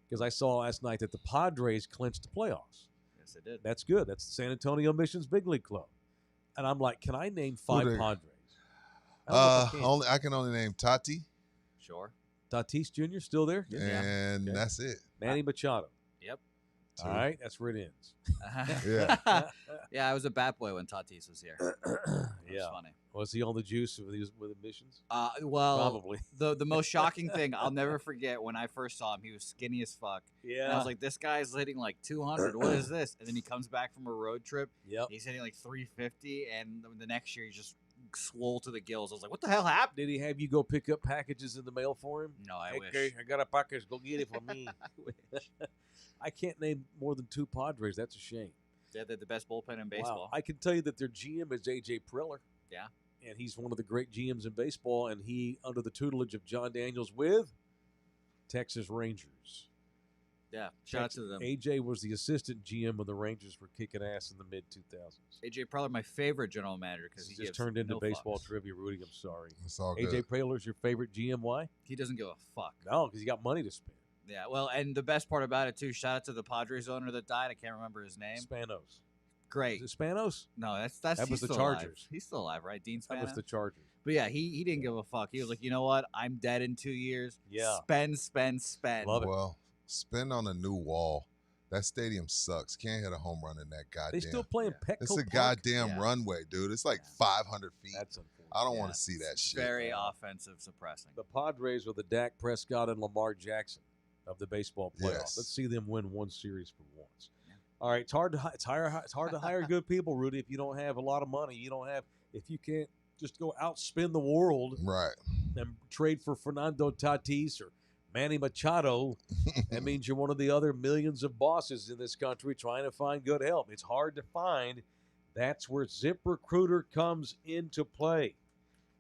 Because I saw last night that the Padres clinched the playoffs. go. Yes, it did. That's good. That's the San Antonio Missions Big League Club. And I'm like, can I name 5 they- Padres? I don't know if I can. I can only name Tati, Sure. Tatis Jr. still there? and Okay. that's it. Manny Machado. Yep. Two. All right, that's where it ends. Yeah. Yeah, I was a bat boy when Tatis was here. That was Yeah. funny. Was he on the juice with the missions? Well, Probably. the most shocking thing I'll never forget when I first saw him, he was skinny as fuck. Yeah. And I was like, this guy's hitting like 200. What is this? And then he comes back from a road trip. Yep. He's hitting like 350, and the next year he's just swole to the gills. I was like, what the hell happened? Did he have you go pick up packages in the mail for him? No, I wish. Okay, I got a package. Go get it for me. I can't name more than 2 Padres. That's a shame. They're the best bullpen in Wow. baseball. I can tell you that their GM is A.J. Preller. Yeah. And he's one of the great GMs in baseball, and he, under the tutelage of John Daniels with Texas Rangers. Yeah, shout out to them. A.J. was the assistant GM when the Rangers were kicking ass in the mid-2000s. AJ Preller, my favorite general manager because he This just gives turned into no baseball fucks. trivia, Rudy. I'm sorry. It's all good. A.J. Preller's your favorite GM. Why? He doesn't give a fuck. No, because he got money to spend. Yeah, well, and the best part about it too, shout out to the Padres owner that died. I can't remember his name. Spanos. Great. Is it Spanos? No, that's That was he's the still Chargers. alive. He's still alive, right? Dean That was Spanos. the Chargers. But yeah, he didn't give a fuck. He was like, you know what? I'm dead in 2 years. Yeah. Spend. Love it. Well, spin on a new wall. That stadium sucks. Can't hit a home run in that goddamn. They still playing Petco It's a Park? goddamn Yeah. runway, dude. It's like Yeah. 500 feet. That's unfortunate. I don't Yeah. want to see that shit. Very offensive suppressing. The Padres are the Dak Prescott and Lamar Jackson of the baseball playoffs. Yes. Let's see them win one series for once. Yeah. All right, it's hard to hire good people, Rudy. If you don't have a lot of money, if you can't just go outspin the world Right. and trade for Fernando Tatis or Manny Machado, that means you're one of the other millions of bosses in this country trying to find good help. It's hard to find. That's where ZipRecruiter comes into play.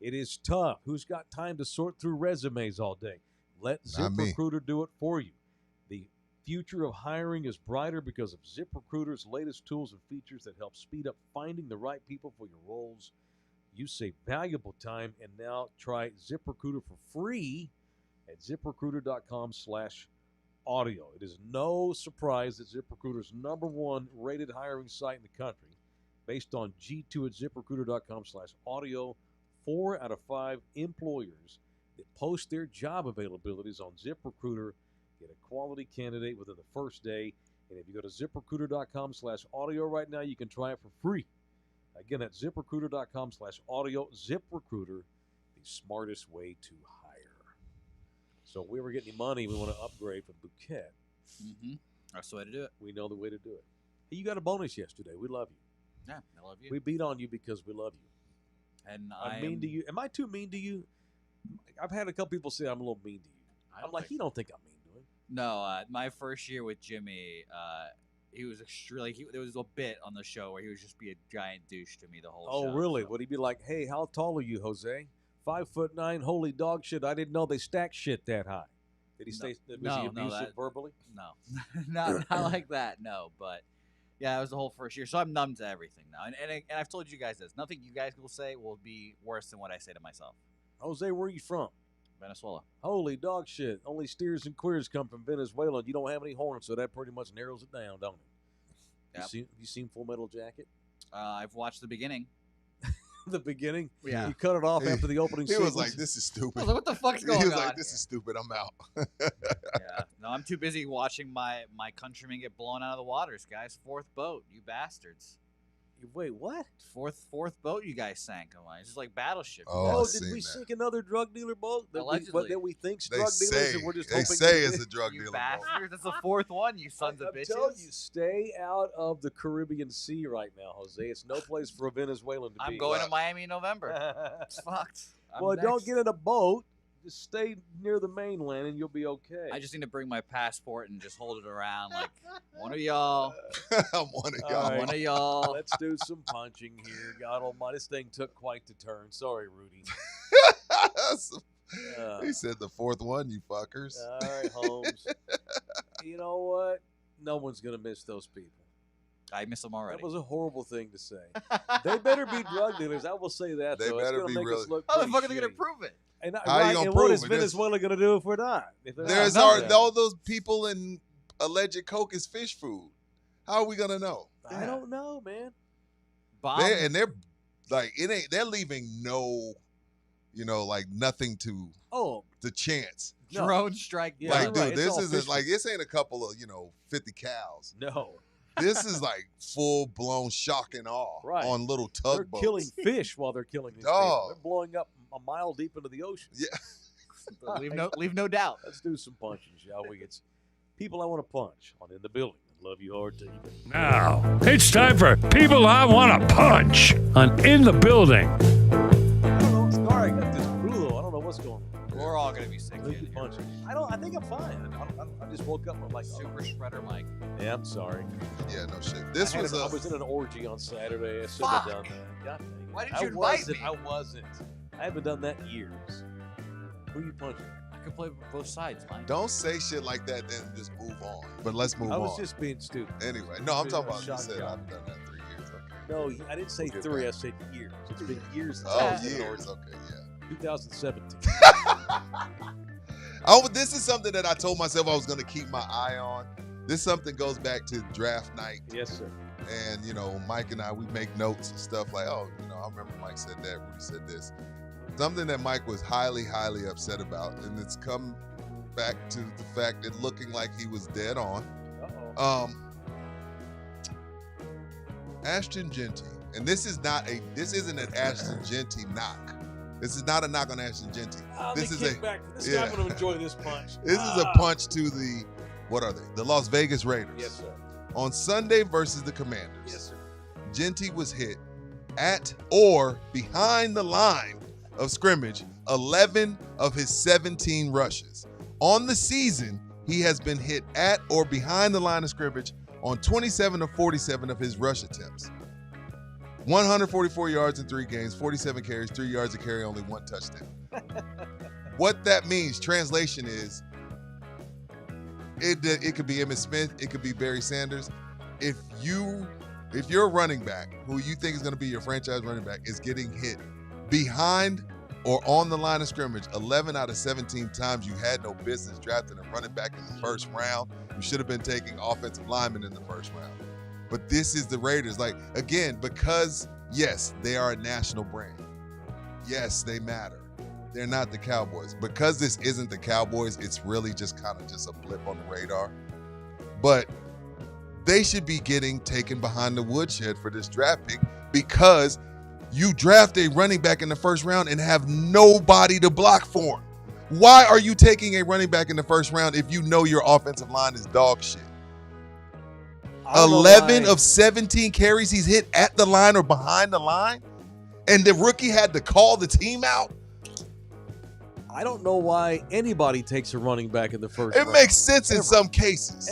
It is tough. Who's got time to sort through resumes all day? Let Not me. ZipRecruiter do it for you. The future of hiring is brighter because of ZipRecruiter's latest tools and features that help speed up finding the right people for your roles. You save valuable time, and now try ZipRecruiter for free at ZipRecruiter.com/audio. It is no surprise that ZipRecruiter's #1 rated hiring site in the country Based on G2 at ZipRecruiter.com/audio, 4 out of 5 employers that post their job availabilities on ZipRecruiter get a quality candidate within the first day. And if you go to ZipRecruiter.com/audio right now, you can try it for free. Again, that's ZipRecruiter.com/audio. ZipRecruiter, the smartest way to hire. So if we ever get any money, we want to upgrade from Bouquet. Mm-hmm. That's the way to do it. We know the way to do it. Hey, you got a bonus yesterday. We love you. Yeah, I love you. We beat on you because we love you. And I'm mean to you. Am I too mean to you? I've had a couple people say I'm a little mean to you. I'm like, you don't think I'm mean to him. No, my first year with Jimmy, he was extremely. There was a bit on the show where he would just be a giant douche to me the whole show. Oh, really? So. Would he be like, hey, how tall are you, Jose? 5'9", holy dog shit. I didn't know they stack shit that high. Did he stay? Was he abusive verbally? No, not like that. No, but yeah, it was the whole first year, so I'm numb to everything now. And I've told you guys this. Nothing you guys will say will be worse than what I say to myself. Jose, where are you from? Venezuela. Holy dog shit. Only steers and queers come from Venezuela. You don't have any horns, so that pretty much narrows it down, don't it? Yep. You seen Full Metal Jacket? I've watched the beginning. The beginning? Yeah. You cut it off after the opening He sequence? was like, this is stupid. I was like, what the fuck's going on? He was like, this is stupid. I'm out. Yeah. No, I'm too busy watching my countrymen get blown out of the waters, guys. 4th boat, you bastards. Wait, what? Fourth boat you guys sank. It's just like Battleship. Oh, did we that. sink another drug dealer boat? Allegedly. That we think's They drug dealers, say, and we're just they hoping say that it's a drug You dealer. bastards. That's the 4th one, you sons of I'm bitches. telling you, stay out of the Caribbean Sea right now, Jose. It's no place for a Venezuelan to be. I'm going to Miami in November. It's fucked. Well, don't get in a boat. Just stay near the mainland, and you'll be okay. I just need to bring my passport and just hold it around like one of y'all. I'm one of All y'all. right. One of y'all. Let's do some punching here. God almighty, this thing took quite the turn. Sorry, Rudy. He said the 4th one, you fuckers. All right, Holmes. You know what? No one's going to miss those people. I miss them already. That was a horrible thing to say. They better be drug dealers. I will say that. They though. better it's be make really- us look How the pretty fuck are they going shitty. to prove it? And, How you gonna and what prove is it? Venezuela going to do if we're not? If they're There's not all those people in alleged coke is fish food. How are we gonna know? I don't know, man. Bomb. They're like it ain't. They're leaving no, like nothing to the chance. No. Drone strike. Yeah, like, you're dude, right. It's this all isn't fish like this ain't a couple of 50 cows. No. This is like full blown shock and awe Right. on little They're tugboats. killing fish while they're killing these Dog. people. They're blowing up a mile deep into the ocean. Yeah. leave no doubt. Let's do some punching, shall we? It's people I want to punch on In the Building. Love you hard, David. Now, it's time for People I Want to Punch on In the Building. I don't know. Sorry, I got this flu. I don't know what's going on. We're all going to be sick. Leave the punching. I think I'm fine. I just woke up and I'm like, Super spreader Mike. yeah, I'm sorry. Yeah, no shit. I was in an orgy on Saturday. I shouldn't have done that. God dang it. Why didn't you invite me? I wasn't. I haven't done that in years. Who you punching? I could play both sides, Mike. Don't say shit like that, then just move on. But let's move I on. was just being stupid. Anyway, no, I'm talking about you Shot said job. I've done that in 3 years. Okay. No, I didn't say Okay, 3. fine. I said years. It's been years since I Oh, was in an years. orgy. Okay, yeah. 2017. This is something that I told myself I was going to keep my eye on. This something goes back to draft night. Yes, sir. And, Mike and I, we make notes and stuff like, I remember Mike said that, Rudy said this. Something that Mike was highly, highly upset about. And it's come back to the fact that looking like he was dead on. Uh-oh. Ashton Genty. And this isn't an Ashton Genty knock. This is not a knock on Ashton Genty. This is I'm going to enjoy this punch. This is a punch to the, what are they? The Las Vegas Raiders. Yes, sir. On Sunday versus the Commanders. Yes, sir. Genty was hit at or behind the line of scrimmage 11 of his 17 rushes. On the season, he has been hit at or behind the line of scrimmage on 27 of 47 of his rush attempts. 144 yards in 3 games, 47 carries, 3 yards a carry, only 1 touchdown. What that means, translation is, it could be Emmitt Smith, it could be Barry Sanders. If your running back, who you think is going to be your franchise running back, is getting hit behind or on the line of scrimmage 11 out of 17 times, you had no business drafting a running back in the first round. You should have been taking offensive linemen in the first round. But this is the Raiders. Like, again, because, yes, they are a national brand. Yes, they matter. They're not the Cowboys. Because this isn't the Cowboys, it's really just kind of just a blip on the radar. But they should be getting taken behind the woodshed for this draft pick because you draft a running back in the first round and have nobody to block for him. Why are you taking a running back in the first round if you know your offensive line is dog shit? 11 of 17 carries he's hit at the line or behind the line, and the rookie had to call the team out? I don't know why anybody takes a running back in the first round. It makes sense in some cases.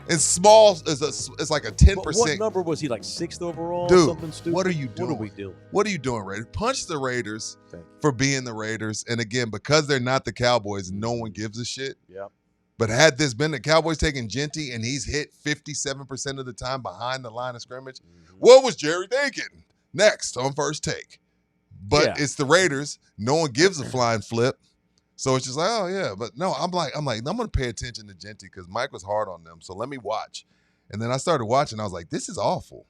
It's small. It's like a 10%. What number was he, like 6th overall? Dude, something stupid? what are you doing? What are we doing? What are you doing, Raiders? Punch the Raiders for being the Raiders. And again, because they're not the Cowboys, no one gives a shit. Yep. But had this been the Cowboys taking Genty and he's hit 57% of the time behind the line of scrimmage, what was Jerry thinking? Next on First Take. But it's the Raiders. No one gives a flying flip. So it's just like, oh, yeah. But no, I'm going to pay attention to Genty because Mike was hard on them. So let me watch. And then I started watching. I was like, this is awful.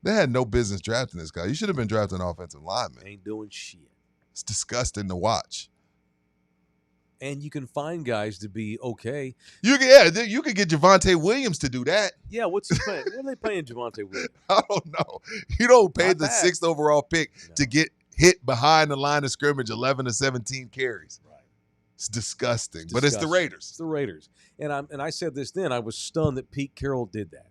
They had no business drafting this guy. You should have been drafting an offensive lineman. Ain't doing shit. It's disgusting to watch. And you can find guys to be okay. You could get Javonte Williams to do that. Yeah, what's he paying? What are they paying Javonte Williams? I don't know. You don't pay Not the bad. 6th overall pick to get hit behind the line of scrimmage 11 to 17 carries. Right. It's disgusting. But it's the Raiders. It's the Raiders. And I said this then. I was stunned that Pete Carroll did that.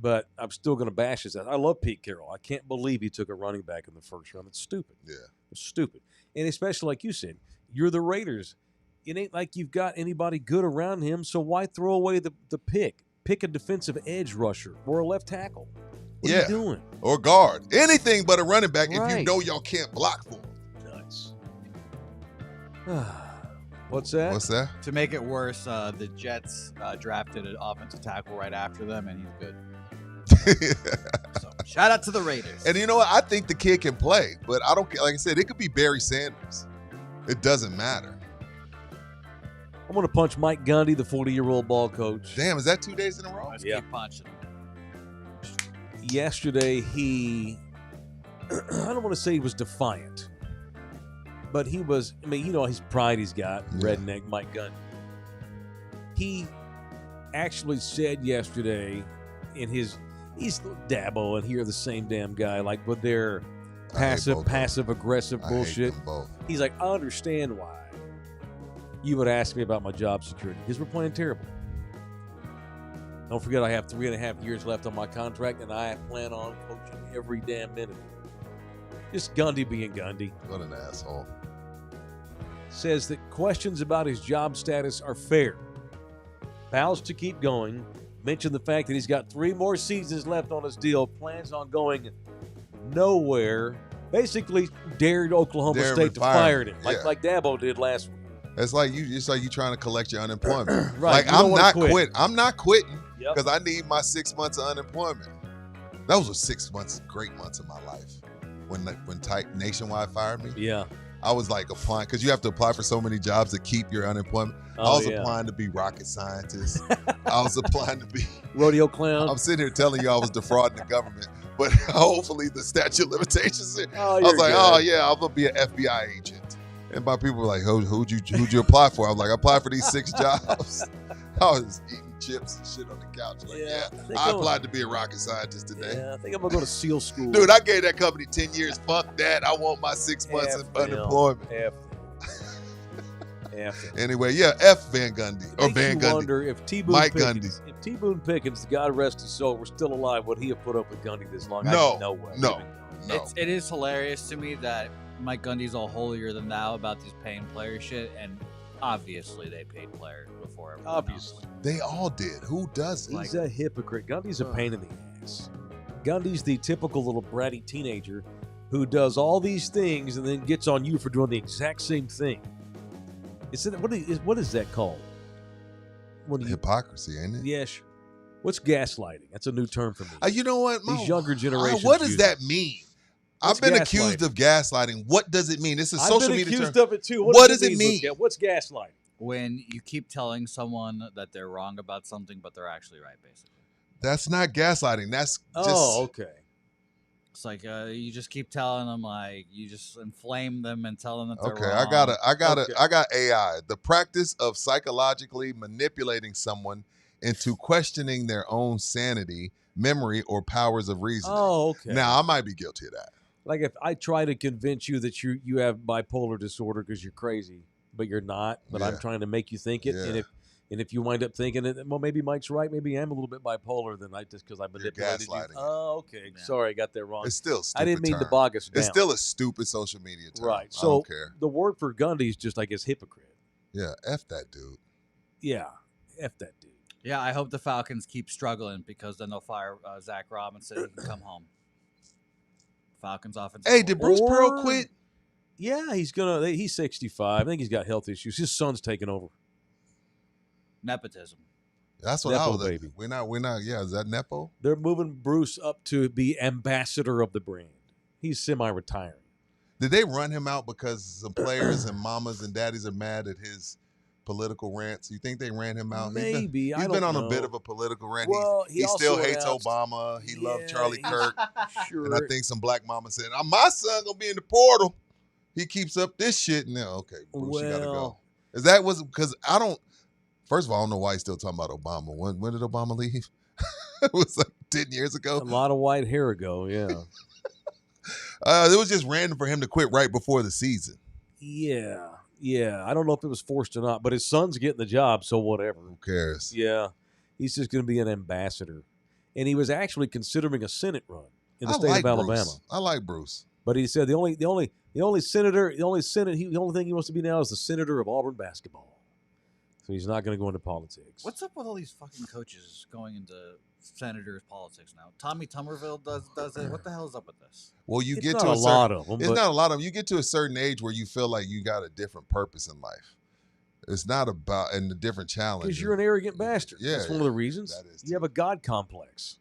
But I'm still going to bash his ass. I love Pete Carroll. I can't believe he took a running back in the first round. It's stupid. Yeah. It's stupid. And especially like you said, you're the Raiders. It ain't like you've got anybody good around him, so why throw away the pick? Pick a defensive edge rusher or a left tackle. What are you doing? Or guard. Anything but a running back if you Right. know y'all can't block for him. Nuts. What's that? What's that? To make it worse, the Jets drafted an offensive tackle right after them, and he's good. So shout out to the Raiders. And you know what? I think the kid can play, but I don't care. Like I said, it could be Barry Sanders. It doesn't matter. I'm going to punch Mike Gundy, the 40-year-old ball coach. Damn, is that 2 days in a row? Let's Yeah. keep punching. Yesterday, he, I don't want to say he was defiant, but he was, I mean, you know, his pride he's got, redneck Mike Gundy. He actually said yesterday in his, he's Dabo and here the same damn guy, like with their passive-aggressive bullshit. I hate them both. He's like, I understand why you would ask me about my job security because we're playing terrible. Don't forget, I have 3.5 years left on my contract, and I plan on coaching every damn minute. Just Gundy being Gundy. What an asshole. Says that questions about his job status are fair. Vows to keep going. Mentioned the fact that he's got 3 more seasons left on his deal. Plans on going nowhere. Basically, dared Oklahoma State to fire him, like Dabo did last week. It's like you trying to collect your unemployment. Right. Like I'm not quit. quitting. I'm not quitting Yep. because I need my 6 months of unemployment. Those were 6 months, great months of my life. When Nationwide fired me, Yeah. I was like applying because you have to apply for so many jobs to keep your unemployment. I was applying to be rocket scientist. I was applying to be rodeo clown. I'm sitting here telling you I was defrauding the government, but hopefully the statute of limitations. Oh, I was you're like, good. oh yeah, I'm gonna be an FBI agent. And my people were like, who'd you apply for? I was like, I applied for these 6 jobs. I was eating chips and shit on the couch. Like, I applied to be a rocket scientist today. Yeah, I think I'm gonna go to SEAL school. Dude, I gave that company 10 years. Fuck that. I want my 6 months of unemployment. Anyway, F Van Gundy. Or Van Gundy. I wonder if T. Boone Mike Pickens, Gundy. if T. Boone Pickens, God rest his soul, were still alive, would he have put up with Gundy this long? No, no way. no. It is hilarious to me that Mike Gundy's all holier than thou about these paying player shit, and obviously they paid players before everyone Obviously. else. They all did. Who doesn't? He's a hypocrite. Gundy's a pain in the ass. Gundy's the typical little bratty teenager who does all these things and then gets on you for doing the exact same thing. What is that called? Hypocrisy, ain't it? Yes. What's gaslighting? That's a new term for me. You know what? These younger generations. What does use that it. mean? What's I've been gaslighting? accused of gaslighting. What does it mean? It's a social media term. I've been accused of it too. What does it mean? What's gaslighting? When you keep telling someone that they're wrong about something, but they're actually right, basically. That's not gaslighting. That's just okay. It's like you just keep telling them, like you just inflame them and tell them that they're okay. wrong. I got AI. The practice of psychologically manipulating someone into questioning their own sanity, memory, or powers of reasoning. Oh, okay. Now I might be guilty of that. Like if I try to convince you that you have bipolar disorder because you're crazy, but you're not, but I'm Yeah. trying to make you think it, Yeah. and if you wind up thinking it, well, maybe Mike's right, maybe I am a little bit bipolar, then I just because I manipulated you. gaslighting it. Oh, okay. Yeah. Sorry, I got that wrong. It's still a stupid I didn't mean to term. bog us down. It's still a stupid social media term. right. I So don't care. the word for Gundy is just, I guess, hypocrite. Yeah, F that dude. Yeah, F that dude. Yeah, I hope the Falcons keep struggling because then they'll fire Zach Robinson. He can come home. Falcons offensive. Hey, did Bruce Pearl Or- quit? Yeah, he's 65. I think he's got health issues. His son's taking over. Nepotism. That's what I Nepo was. baby. We're not. Yeah, is that Nepo? They're moving Bruce up to be ambassador of the brand. He's semi-retiring. Did they run him out because some players and mamas and daddies are mad at his political rants? You think they ran him out? Maybe. He's I been don't on know. a bit of a political rant. Well, he also still hates announced- Obama. He loved Yeah, Charlie Kirk. Sure. And I think some black mama said, my son gonna be in the portal. He keeps up this shit. Now, okay, Bruce, you gotta go. Well, Is that was because I don't. First of all, I don't know why he's still talking about Obama. When did Obama leave? It was like 10 years ago. a lot of white hair ago, yeah. It was just random for him to quit right before the season. Yeah. I don't know if it was forced or not, but his son's getting the job, so whatever. Who cares? Yeah. He's just going to be an ambassador. And he was actually considering a Senate run in the I state like of Alabama. Bruce. I like Bruce. But he said the only thing he wants to be now is the senator of Auburn basketball. So he's not going to go into politics. What's up with all these fucking coaches going into senators politics now? Tommy Tuberville does it. What the hell is up with this? Well, you It's get not to a a lot certain, of them. It's but not a lot of them. You get to a certain age where you feel like you got a different purpose in life. It's not about and a different challenge. because you're an arrogant bastard. Yeah, That's one of the reasons. that is You have a God complex.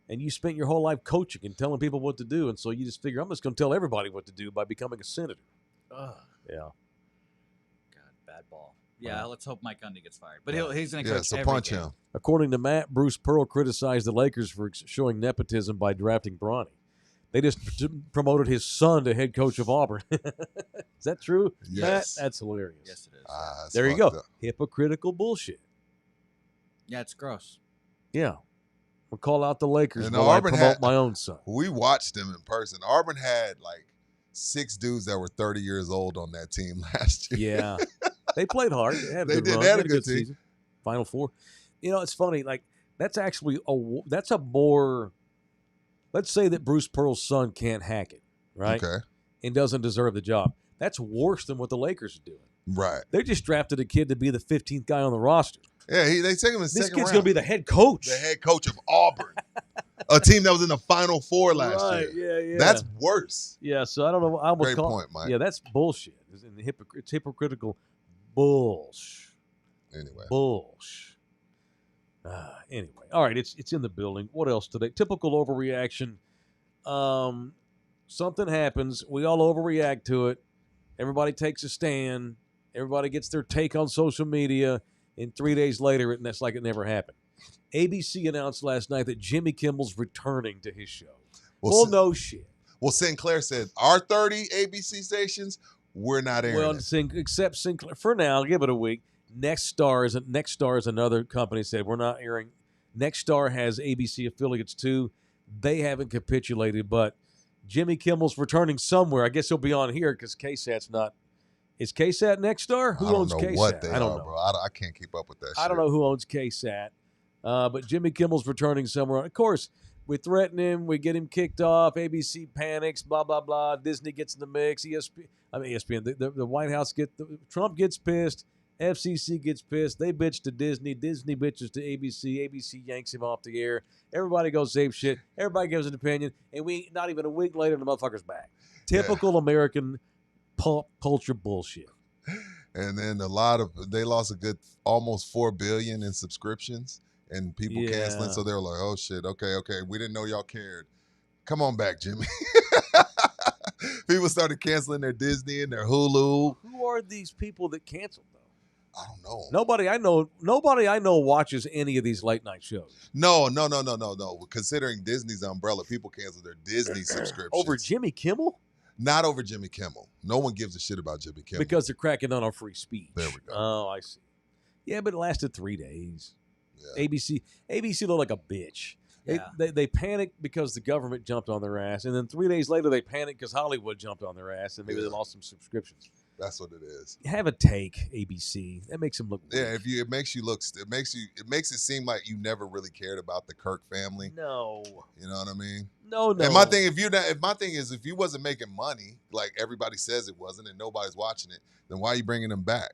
And you spent your whole life coaching and telling people what to do. And so you just figure, I'm just going to tell everybody what to do by becoming a senator. Ugh. Yeah. God, bad ball. Yeah, let's hope Mike Gundy gets fired. But he's going to Yeah, coach so every punch game. him. According to Matt, Bruce Pearl criticized the Lakers for showing nepotism by drafting Bronny. They just promoted his son to head coach of Auburn. Is that true, Yes. Matt? That's hilarious. Yes, it is. It's There you go. fucked up. Hypocritical bullshit. Yeah, it's gross. Yeah. We'll call out the Lakers And while I Auburn promote had- my own son. We watched them in person. Auburn had like 6 dudes that were 30 years old on that team last year. Yeah. They played hard. They had a They good did. run. They had a good team. season. Final Four. You know, it's funny. Like, that's actually that's a more, let's say that Bruce Pearl's son can't hack it, right? Okay. And doesn't deserve the job. That's worse than what the Lakers are doing. Right. They just drafted a kid to be the 15th guy on the roster. Yeah, they take him in the This second kid's round. going to be the head coach. the head coach of Auburn, a team that was in the Final Four last Right, year. yeah. That's worse. Yeah, so I don't know. I almost Great call point, Mike. Yeah, that's bullshit. It's hypocritical bullshit. Anyway, Bullshit. Anyway, all right. It's in the building. What else today? Typical overreaction. Something happens. We all overreact to it. Everybody takes a stand. Everybody gets their take on social media. And 3 days later, and that's like it never happened. ABC announced last night that Jimmy Kimmel's returning to his show. Well, no shit. Well, Sinclair said our 30 ABC stations, we're not airing Well, it. except Sinclair. For now, give it a week. Next Star is another company said we're not airing. Next Star has ABC affiliates too. They haven't capitulated, but Jimmy Kimmel's returning somewhere. I guess he'll be on here because KSAT's not. Is KSAT Next Star? Who I don't owns know KSAT? what they I don't are, know. bro. I can't keep up with that shit. I don't know who owns KSAT. But Jimmy Kimmel's returning somewhere. Of course, we threaten him. We get him kicked off. ABC panics. Blah blah blah. Disney gets in the mix. ESPN. The White House Trump gets pissed. FCC gets pissed. They bitch to Disney. Disney bitches to ABC. ABC yanks him off the air. Everybody goes same shit. Everybody gives an opinion, and we not even a week later, the motherfucker's back. Typical American pop culture bullshit. And then they lost a good almost $4 billion in subscriptions and people canceling. So they were like, oh shit, okay, we didn't know y'all cared. Come on back, Jimmy. People started canceling their Disney and their Hulu. Who are these people that canceled though? I don't know. Nobody I know watches any of these late night shows. No. Considering Disney's umbrella, people cancel their Disney subscriptions. Over Jimmy Kimmel? Not over Jimmy Kimmel. No one gives a shit about Jimmy Kimmel. Because they're cracking down on free speech. There we go. Oh, I see. Yeah, but it lasted 3 days. Yeah. ABC looked like a bitch. Yeah. They panicked because the government jumped on their ass, and then 3 days later they panicked because Hollywood jumped on their ass, and maybe they lost some subscriptions. That's what it is. Have a take, ABC. That makes them look weak. Yeah, it makes it seem like you never really cared about the Kirk family. No. You know what I mean? No. And my thing, if you wasn't making money, like everybody says it wasn't, and nobody's watching it, then why are you bringing him back?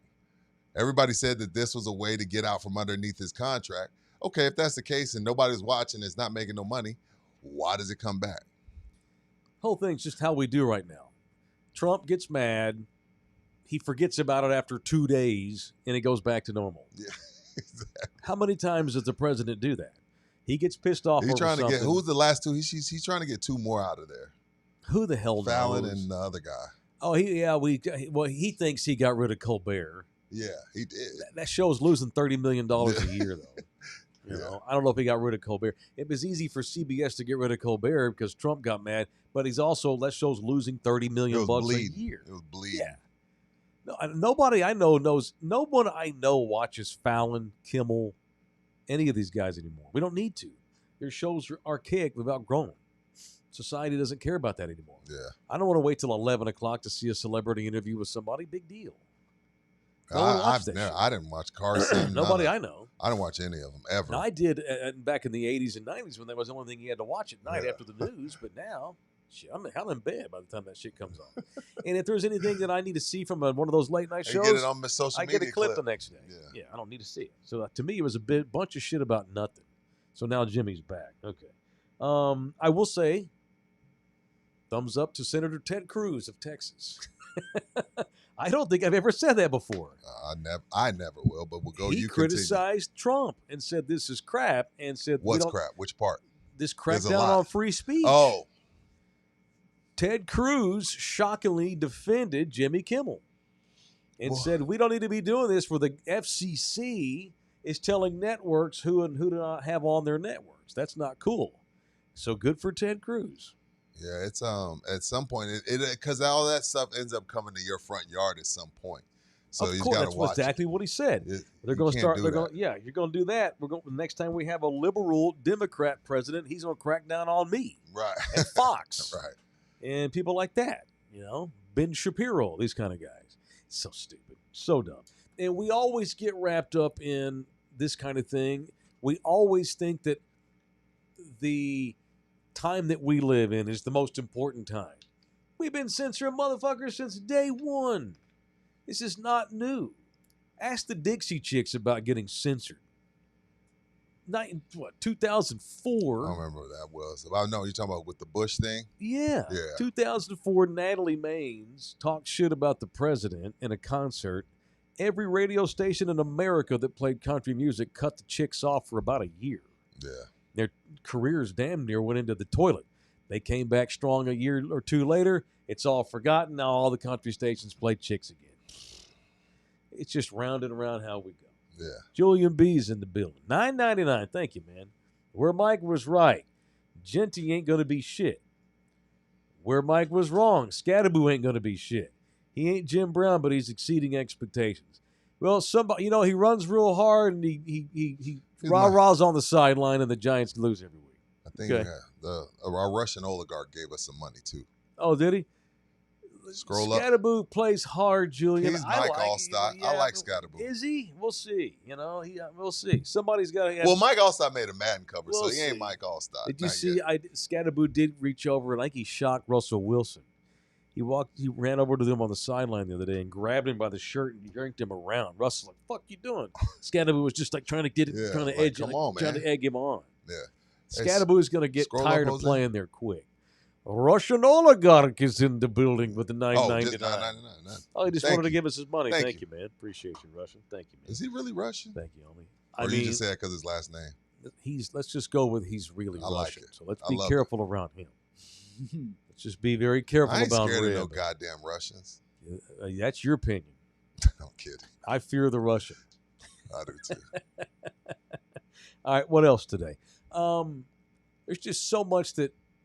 Everybody said that this was a way to get out from underneath his contract. Okay, if that's the case and nobody's watching, it's not making no money, why does it come back? Whole thing's just how we do right now. Trump gets mad. He forgets about it after 2 days, and it goes back to normal. Yeah, exactly. How many times does the president do that? He gets pissed off. He's over trying to something. get who's the last two? He's trying to get 2 more out of there. Who the hell knows? Fallon and the other guy. Oh, he thinks he got rid of Colbert. Yeah, he did. That show's losing $30 million a year, though. You Yeah. know, I don't know if he got rid of Colbert. It was easy for CBS to get rid of Colbert because Trump got mad, but that show's losing $30 million bucks a year. It was bleeding. Yeah. No, nobody I know knows. No one I know watches Fallon, Kimmel, any of these guys anymore. We don't need to. Their shows are archaic. We've outgrown. Society doesn't care about that anymore. Yeah. I don't want to wait till 11 o'clock to see a celebrity interview with somebody. Big deal. No one watched that shit. I didn't watch Carson. Nobody I know. I didn't watch any of them ever. Now, I did back in the 80s and 90s when that was the only thing you had to watch at night Yeah. after the news. But now, shit, I'm in bed by the time that shit comes on. And if there's anything that I need to see from one of those late night You shows, get it on my social I media get a clip the next day. Yeah. I don't need to see it. So to me, it was a bunch of shit about nothing. So now Jimmy's back. Okay. I will say, thumbs up to Senator Ted Cruz of Texas. I don't think I've ever said that before. I never will, but we'll go. He You criticized Trump and said this is crap and said what's crap? Which part? This There's a crackdown lot. on free speech. Oh, Ted Cruz shockingly defended Jimmy Kimmel and said we don't need to be doing this where the FCC is telling networks who and who to not have on their networks. That's not cool. So good for Ted Cruz. yeah. It's at some point it because all that stuff ends up coming to your front yard at some point. So of you course, got to that's watch exactly what he said. it. They're You going to can't start. do They're that. going. Yeah, you're going to do that. We're going. Next time we have a liberal Democrat president, he's going to crack down on me Right. and Fox Right. and people like that. You know, Ben Shapiro, these kind of guys. So stupid, so dumb. And we always get wrapped up in this kind of thing. We always think that the time that we live in is the most important time. We've been censoring motherfuckers since day one. This is not new. Ask the Dixie Chicks about getting censored. 2004? I don't remember what that was. I know you're talking about with the Bush thing. Yeah. Yeah. 2004, Natalie Maines talked shit about the president in a concert. Every radio station in America that played country music cut the chicks off for about a year. Yeah. Their careers damn near went into the toilet. They came back strong a year or two later. It's all forgotten. Now all the country stations play chicks again. It's just round and around how we go. Yeah. Julian B's in the building. $9.99. Thank you, man. Where Mike was right, Genty ain't going to be shit. Where Mike was wrong, Scattaboo ain't going to be shit. He ain't Jim Brown, but he's exceeding expectations. Well, somebody, he runs real hard and he rah-rahs on the sideline and the Giants lose every week. I think Okay. our Russian oligarch gave us some money too. Oh, did he? Scroll up. Scattaboo plays hard, Julian. He's Mike Allstott. I like Scattaboo. Is he? We'll see. We'll see. Somebody's got to. Well, Mike Allstott made a Madden cover, We'll so he ain't see. Mike Allstott. Did you Not see? yet. Scattaboo did reach over and I think he shocked Russell Wilson. He ran over to them on the sideline the other day and grabbed him by the shirt and yanked him around. Russell's like, "Fuck you doing?" Scattaboo was just like trying to get it, Yeah, trying to like, edge, come like, on, trying man. to egg him on. Yeah. Scattaboo is going to get Scroll up, tired of Jose. playing there quick. A Russian oligarch is in the building with the Oh, just $9.99. $9.99. Oh, he just Thank wanted to you. give us his money. Thank Thank you, man. Appreciate you, Russian. Thank you, man. Is he really Russian? Thank you, homie. Or you just say it because his last name? Let's just go with he's really I like Russian. it. So let's I be love careful around him. Let's just be very careful I ain't about scared of Rib. no goddamn Russians. That's your opinion. I'm kidding. I fear the Russian. I do too. All right, what else today? There's just so much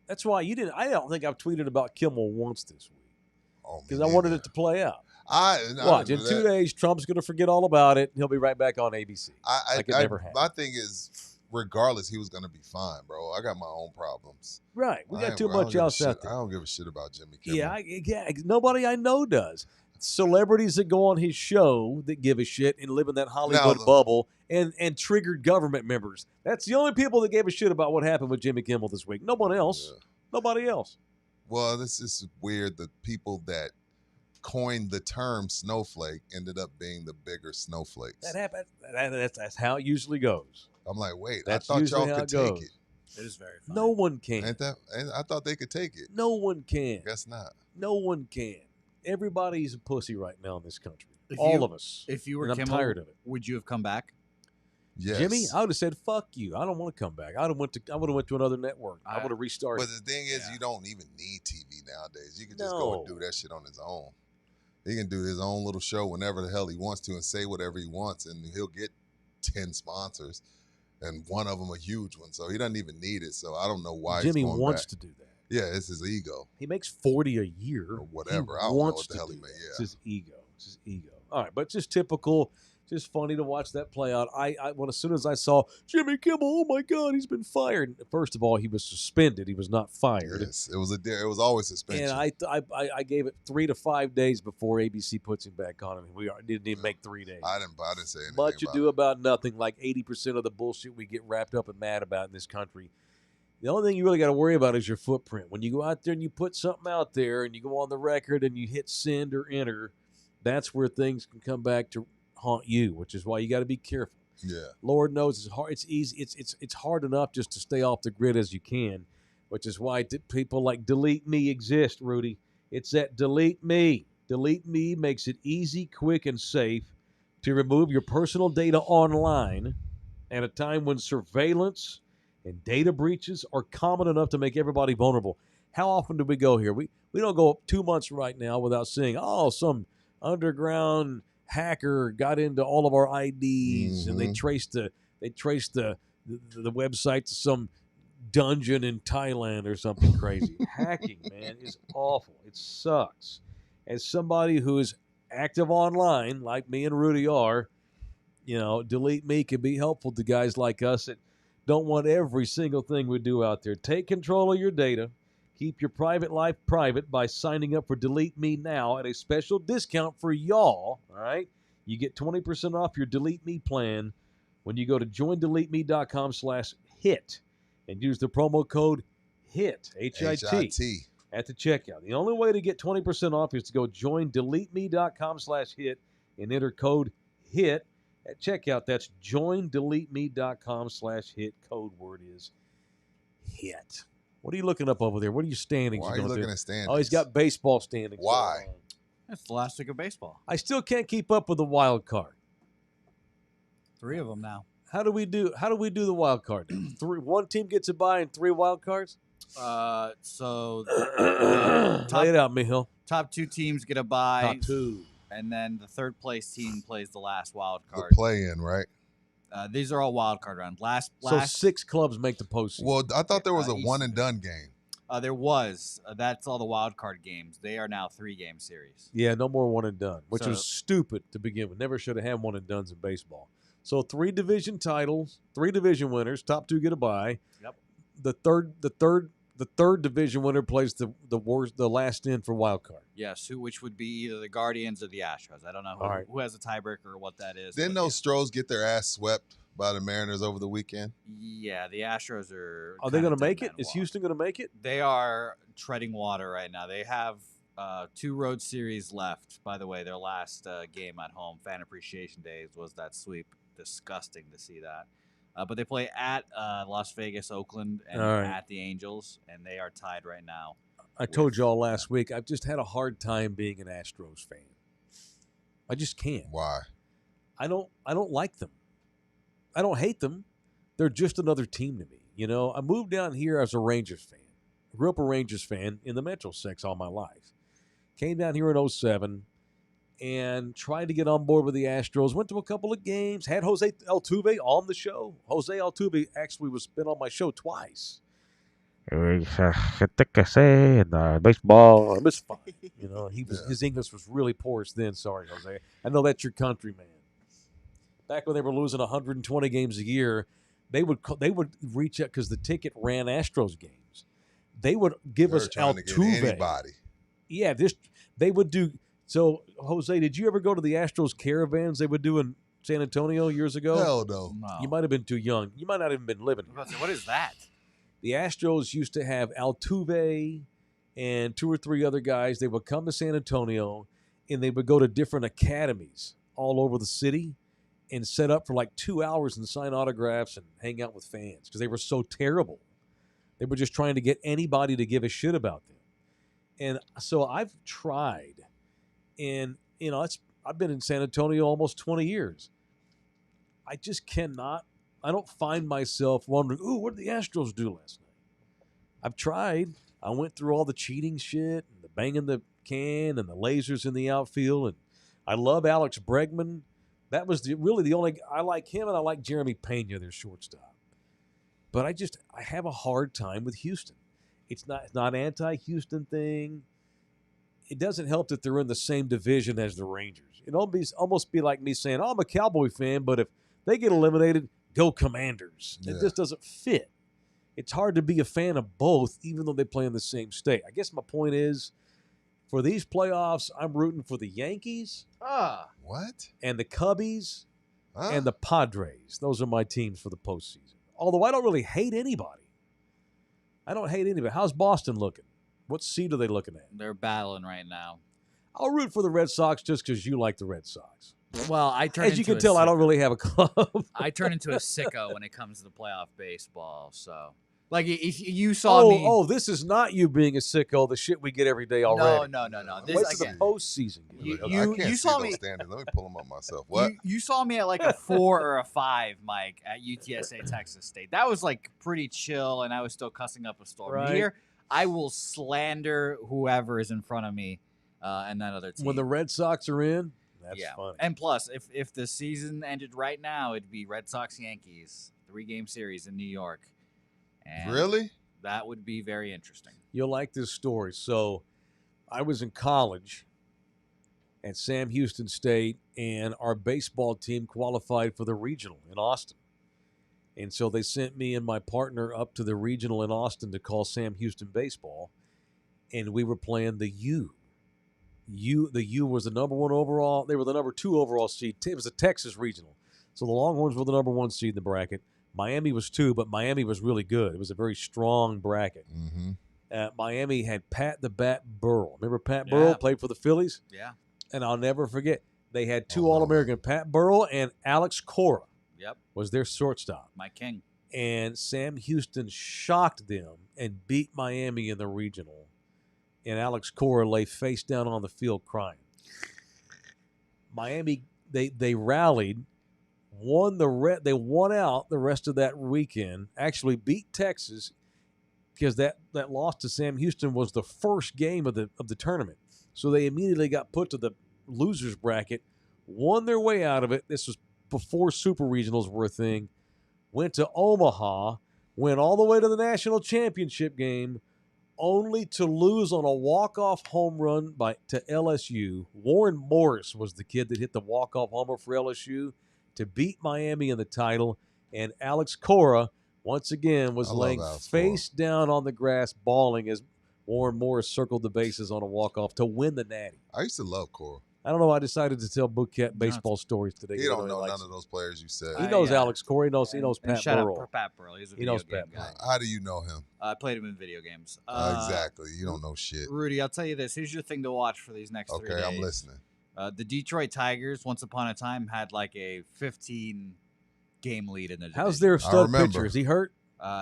that's why you didn't. I don't think I've tweeted about Kimmel once this week because I wanted it to play out. Watch, in 2 days, Trump's going to forget all about it. He'll be right back on ABC. Like it never happened. My thing is, regardless, he was going to be fine, bro. I got my own problems. Right. We got too much else out there. I don't give a shit about Jimmy Kimmel. Yeah, nobody I know does. Celebrities that go on his show that give a shit and live in that Hollywood bubble and triggered government members. That's the only people that gave a shit about what happened with Jimmy Kimmel this week. No one else. Yeah. Nobody else. Well, this is weird. The people that coined the term snowflake ended up being the bigger snowflakes. That happens. That's how it usually goes. I'm like, wait, I thought y'all could take it. It is very funny. No one can. I thought they could take it. No one can. Guess not. No one can. Everybody's a pussy right now in this country. All of us. If you were Kimmel, I'm tired of it. Would you have come back? Yes. Jimmy, I would have said, "Fuck you! I don't want to come back. I would have went to another network. I would have restarted." But the thing is, you don't even need TV nowadays. You can just go and do that shit on his own. He can do his own little show whenever the hell he wants to and say whatever he wants, and he'll get 10 sponsors, and one of them a huge one. So he doesn't even need it. So I don't know why Jimmy he's going wants back. to do that. Yeah, it's his ego. He makes $40 a year or whatever. I don't know what the hell he made. Yeah, it's his ego. It's his ego. All right, but just typical. Just funny to watch that play out. As soon as I saw Jimmy Kimmel, oh my God, he's been fired. First of all, he was suspended. He was not fired. Yes, it was always suspension. And I gave it 3 to 5 days before ABC puts him back on him. We didn't even make 3 days. I didn't say anything. Much ado about nothing. Like 80% of the bullshit we get wrapped up and mad about in this country. The only thing you really got to worry about is your footprint. When you go out there and you put something out there and you go on the record and you hit send or enter, that's where things can come back to haunt you, which is why you got to be careful. Yeah. Lord knows it's hard. It's easy. It's hard enough just to stay off the grid as you can, which is why people like Delete Me exist, Rudy. It's that Delete Me. Delete Me makes it easy, quick, and safe to remove your personal data online at a time when surveillance and data breaches are common enough to make everybody vulnerable. How often do we go here? We don't go 2 months right now without seeing, some underground hacker got into all of our IDs and they traced the website to some dungeon in Thailand or something crazy. Hacking, man, is awful. It sucks. As somebody who is active online, like me and Rudy are, Delete Me can be helpful to guys like us that don't want every single thing we do out there. Take control of your data. Keep your private life private by signing up for Delete Me now at a special discount for y'all. All right? You get 20% off your Delete Me plan when you go to joindeleteme.com/hit and use the promo code HIT, H-I-T, at the checkout. The only way to get 20% off is to go joindeleteme.com/hit and enter code HIT at checkout. That's joindeleteme.com/hit. Code word is HIT. What are you looking up over there? What are you standings? Why are you looking at standings? Oh, he's got baseball standings. Why? It's the last week of baseball. I still can't keep up with the wild card. 3 of them now. How do we do the wild card? One team gets a bye and 3 wild cards? So lay it out, Mijo. Top 2 teams get a bye. Top 2. And then the third place team plays the last wild card. The play-in, right? These are all wild card rounds. So 6 clubs make the postseason. Well, I thought there was a one-and-done game. There was. That's all the wild card games. They are now 3-game series. Yeah, no more one and done, which was stupid to begin with. Never should have had one and dones in baseball. So 3 division titles, 3 division winners. Top 2 get a bye. Yep. The third division winner plays the last in for wild card. Yes, which would be either the Guardians or the Astros. I don't know who has a tiebreaker or what that is. Didn't those Stros get their ass swept by the Mariners over the weekend? Yeah, the Astros are. Are they going to make it? Is Houston going to make it? They are treading water right now. They have 2 road series left. By the way, their last game at home, Fan Appreciation Days, was that sweep. Disgusting to see that. But they play at Las Vegas, Oakland, and at the Angels, and they are tied right now. I told y'all last week, I've just had a hard time being an Astros fan. I just can't. Why? I don't like them. I don't hate them. They're just another team to me. I moved down here as a Rangers fan. Grew up a Rangers fan in the Metro 6 all my life. Came down here in 07. and tried to get on board with the Astros. Went to a couple of games. Had Jose Altuve on the show. Jose Altuve actually was been on my show twice. Gente que say baseball. It was fine. You know, his English was really porous then. Sorry, Jose. I know that's your country, man. Back when they were losing 120 games a year, they would reach out because the ticket ran Astros games. They would give us Altuve. Yeah, they would do. So, Jose, did you ever go to the Astros caravans they would do in San Antonio years ago? Hell no. You might have been too young. You might not have even been living here. What is that? The Astros used to have Altuve and 2 or 3 other guys. They would come to San Antonio, and they would go to different academies all over the city and set up for like 2 hours and sign autographs and hang out with fans because they were so terrible. They were just trying to get anybody to give a shit about them. And so I've tried, and I've been in San Antonio almost 20 years. I just cannot. I don't find myself wondering, ooh, what did the Astros do last night? I've tried. I went through all the cheating shit and the banging the can and the lasers in the outfield. And I love Alex Bregman. That was really the only – I like him and I like Jeremy Pena, their shortstop. But I have a hard time with Houston. It's not anti-Houston thing. It doesn't help that they're in the same division as the Rangers. It almost be like me saying, oh, I'm a Cowboy fan, but if they get eliminated – go Commanders. It just doesn't fit. It's hard to be a fan of both, even though they play in the same state. I guess my point is, for these playoffs, I'm rooting for the Yankees. What? And the Cubbies and the Padres. Those are my teams for the postseason. Although I don't really hate anybody. I don't hate anybody. How's Boston looking? What seed are they looking at? They're battling right now. I'll root for the Red Sox just because you like the Red Sox. Well, as you can tell, I don't really have a club. I turn into a sicko when it comes to the playoff baseball. So, like, if you saw me, this is not you being a sicko. The shit we get every day already. No. This is the postseason. I can't see those standings. Let me pull them up myself. What? You saw me at like a 4 or a 5, Mike, at UTSA Texas State. That was like pretty chill, and I was still cussing up a storm. Right. Here, I will slander whoever is in front of me and that other team. When the Red Sox are in. That's funny. And plus, if the season ended right now, it'd be Red Sox-Yankees, 3-game series in New York. And really? That would be very interesting. You'll like this story. So I was in college at Sam Houston State, and our baseball team qualified for the regional in Austin. And so they sent me and my partner up to the regional in Austin to call Sam Houston baseball, and we were playing the U. The U was the number 1 overall. They were the number 2 overall seed. It was a Texas regional. So the Longhorns were the number 1 seed in the bracket. Miami was 2, but Miami was really good. It was a very strong bracket. Mm-hmm. Miami had Pat the Bat Burrell. Remember Pat Burrell played for the Phillies? Yeah. And I'll never forget, they had 2 All-American, Pat Burrell and Alex Cora. Yep. Was their shortstop. My king. And Sam Houston shocked them and beat Miami in the regional. And Alex Cora lay face down on the field crying. Miami, they rallied, they won out the rest of that weekend, actually beat Texas because that loss to Sam Houston was the first game of the tournament. So they immediately got put to the losers bracket, won their way out of it. This was before super regionals were a thing. Went to Omaha, went all the way to the national championship game, only to lose on a walk-off home run to LSU. Warren Morris was the kid that hit the walk-off homer for LSU to beat Miami in the title. And Alex Cora, once again, was laying face down on the grass, bawling as Warren Morris circled the bases on a walk-off to win the Natty. I used to love Cora. I don't know why I decided to tell Bookcat baseball stories today. He don't know none of those players you said. He knows Alex Cora. He knows Pat shout Burrell. out for Pat Burrell. He's a he video knows game Pat guy. How do you know him? I played him in video games. Exactly. You don't know shit. Rudy, I'll tell you this. Here's your thing to watch for these next 3 days. Okay, I'm listening. The Detroit Tigers, once upon a time, had like a 15-game lead in the division. How's their stud pitcher? Is he hurt?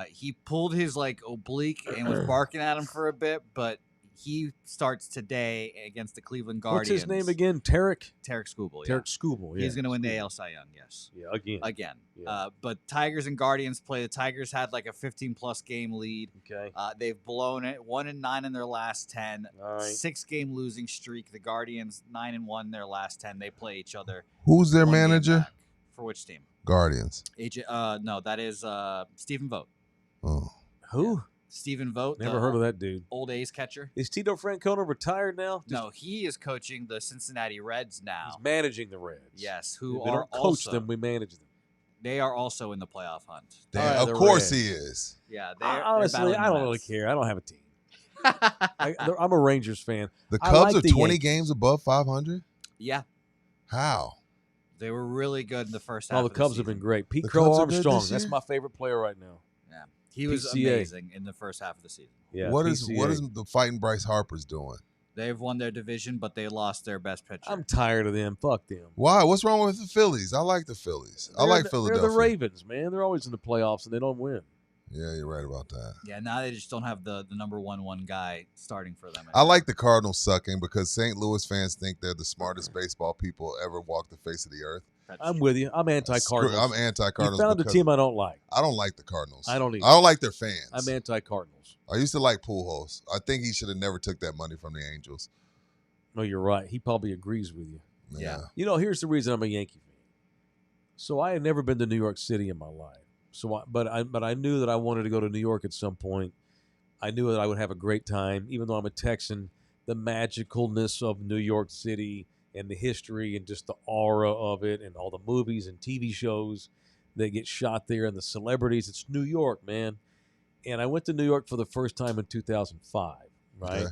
He pulled his oblique and was barking at him for a bit, but He starts today against the Cleveland What's Guardians. his name again? Tarek Scooble. Tarek Scooble. Yeah. He's going to win the AL Cy Young. Yes. Yeah, again. Yeah. But Tigers and Guardians play. The Tigers had like a 15-plus game lead. Okay. They've blown it. 1-9 in their last 10. All right. 6-game losing streak. The Guardians 9-1 in their last 10. They play each other. Who's their 1 game manager? back. For which team? Guardians. No, that is Stephen Vogt. Oh. Who? Stephen Vogt. Never heard of that dude. Old A's catcher. Is Tito Francona retired now? No, he is coaching the Cincinnati Reds now. He's managing the Reds. Yes, who we are don't coach also, them, we manage them. They are also in the playoff hunt. Damn, All right, of the course Reds. he is. Yeah, Honestly, I don't really care. I don't have a team. I'm a Rangers fan. The I Cubs like are the 20 Yankees. games above 500? Yeah, How? they were really good in the first half. Oh, the of Cubs the have been season. great. Pete The Crow Cubs are good Armstrong. this That's year? my favorite player right now. Yeah, he was PCA. amazing in the first half of the season. Yeah. What is PCA. the fighting Bryce Harper's doing? They've won their division, but they lost their best pitcher. I'm tired of them. Fuck them. Why? What's wrong with the Phillies? I like the Phillies. I like Philadelphia. They're the Ravens, man. They're always in the playoffs and they don't win. Yeah, you're right about that. Yeah, now they just don't have the number one guy starting for them. I like the Cardinals sucking because St. Louis fans think they're the smartest baseball people ever walk the face of the earth. I'm with you. I'm anti-Cardinals. I'm anti-Cardinals. You found a because team I don't like. I don't like the Cardinals. I don't either. I don't like their fans. I'm anti-Cardinals. I used to like Pujols. I think he should have never took that money from the Angels. No, you're right. He probably agrees with you. Yeah. You know, here's the reason I'm a Yankee fan. So I had never been to New York City in my life. But I knew that I wanted to go to New York at some point. I knew that I would have a great time, even though I'm a Texan. The magicalness of New York City and the history and just the aura of it and all the movies and TV shows that get shot there and the celebrities. It's New York, man. And I went to New York for the first time in 2005, right? Okay.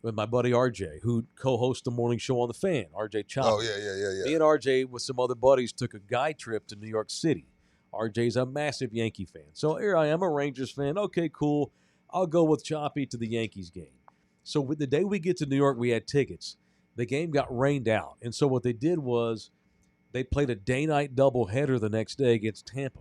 With my buddy RJ, who co-hosts the morning show on The Fan, RJ Chop. Oh, yeah. Me and RJ, with some other buddies, took a guy trip to New York City. RJ's a massive Yankee fan. So here I am, a Rangers fan. Okay, cool. I'll go with Choppy to the Yankees game. So with the day we get to New York, we had tickets. The game got rained out. And so what they did was they played a day-night doubleheader the next day against Tampa.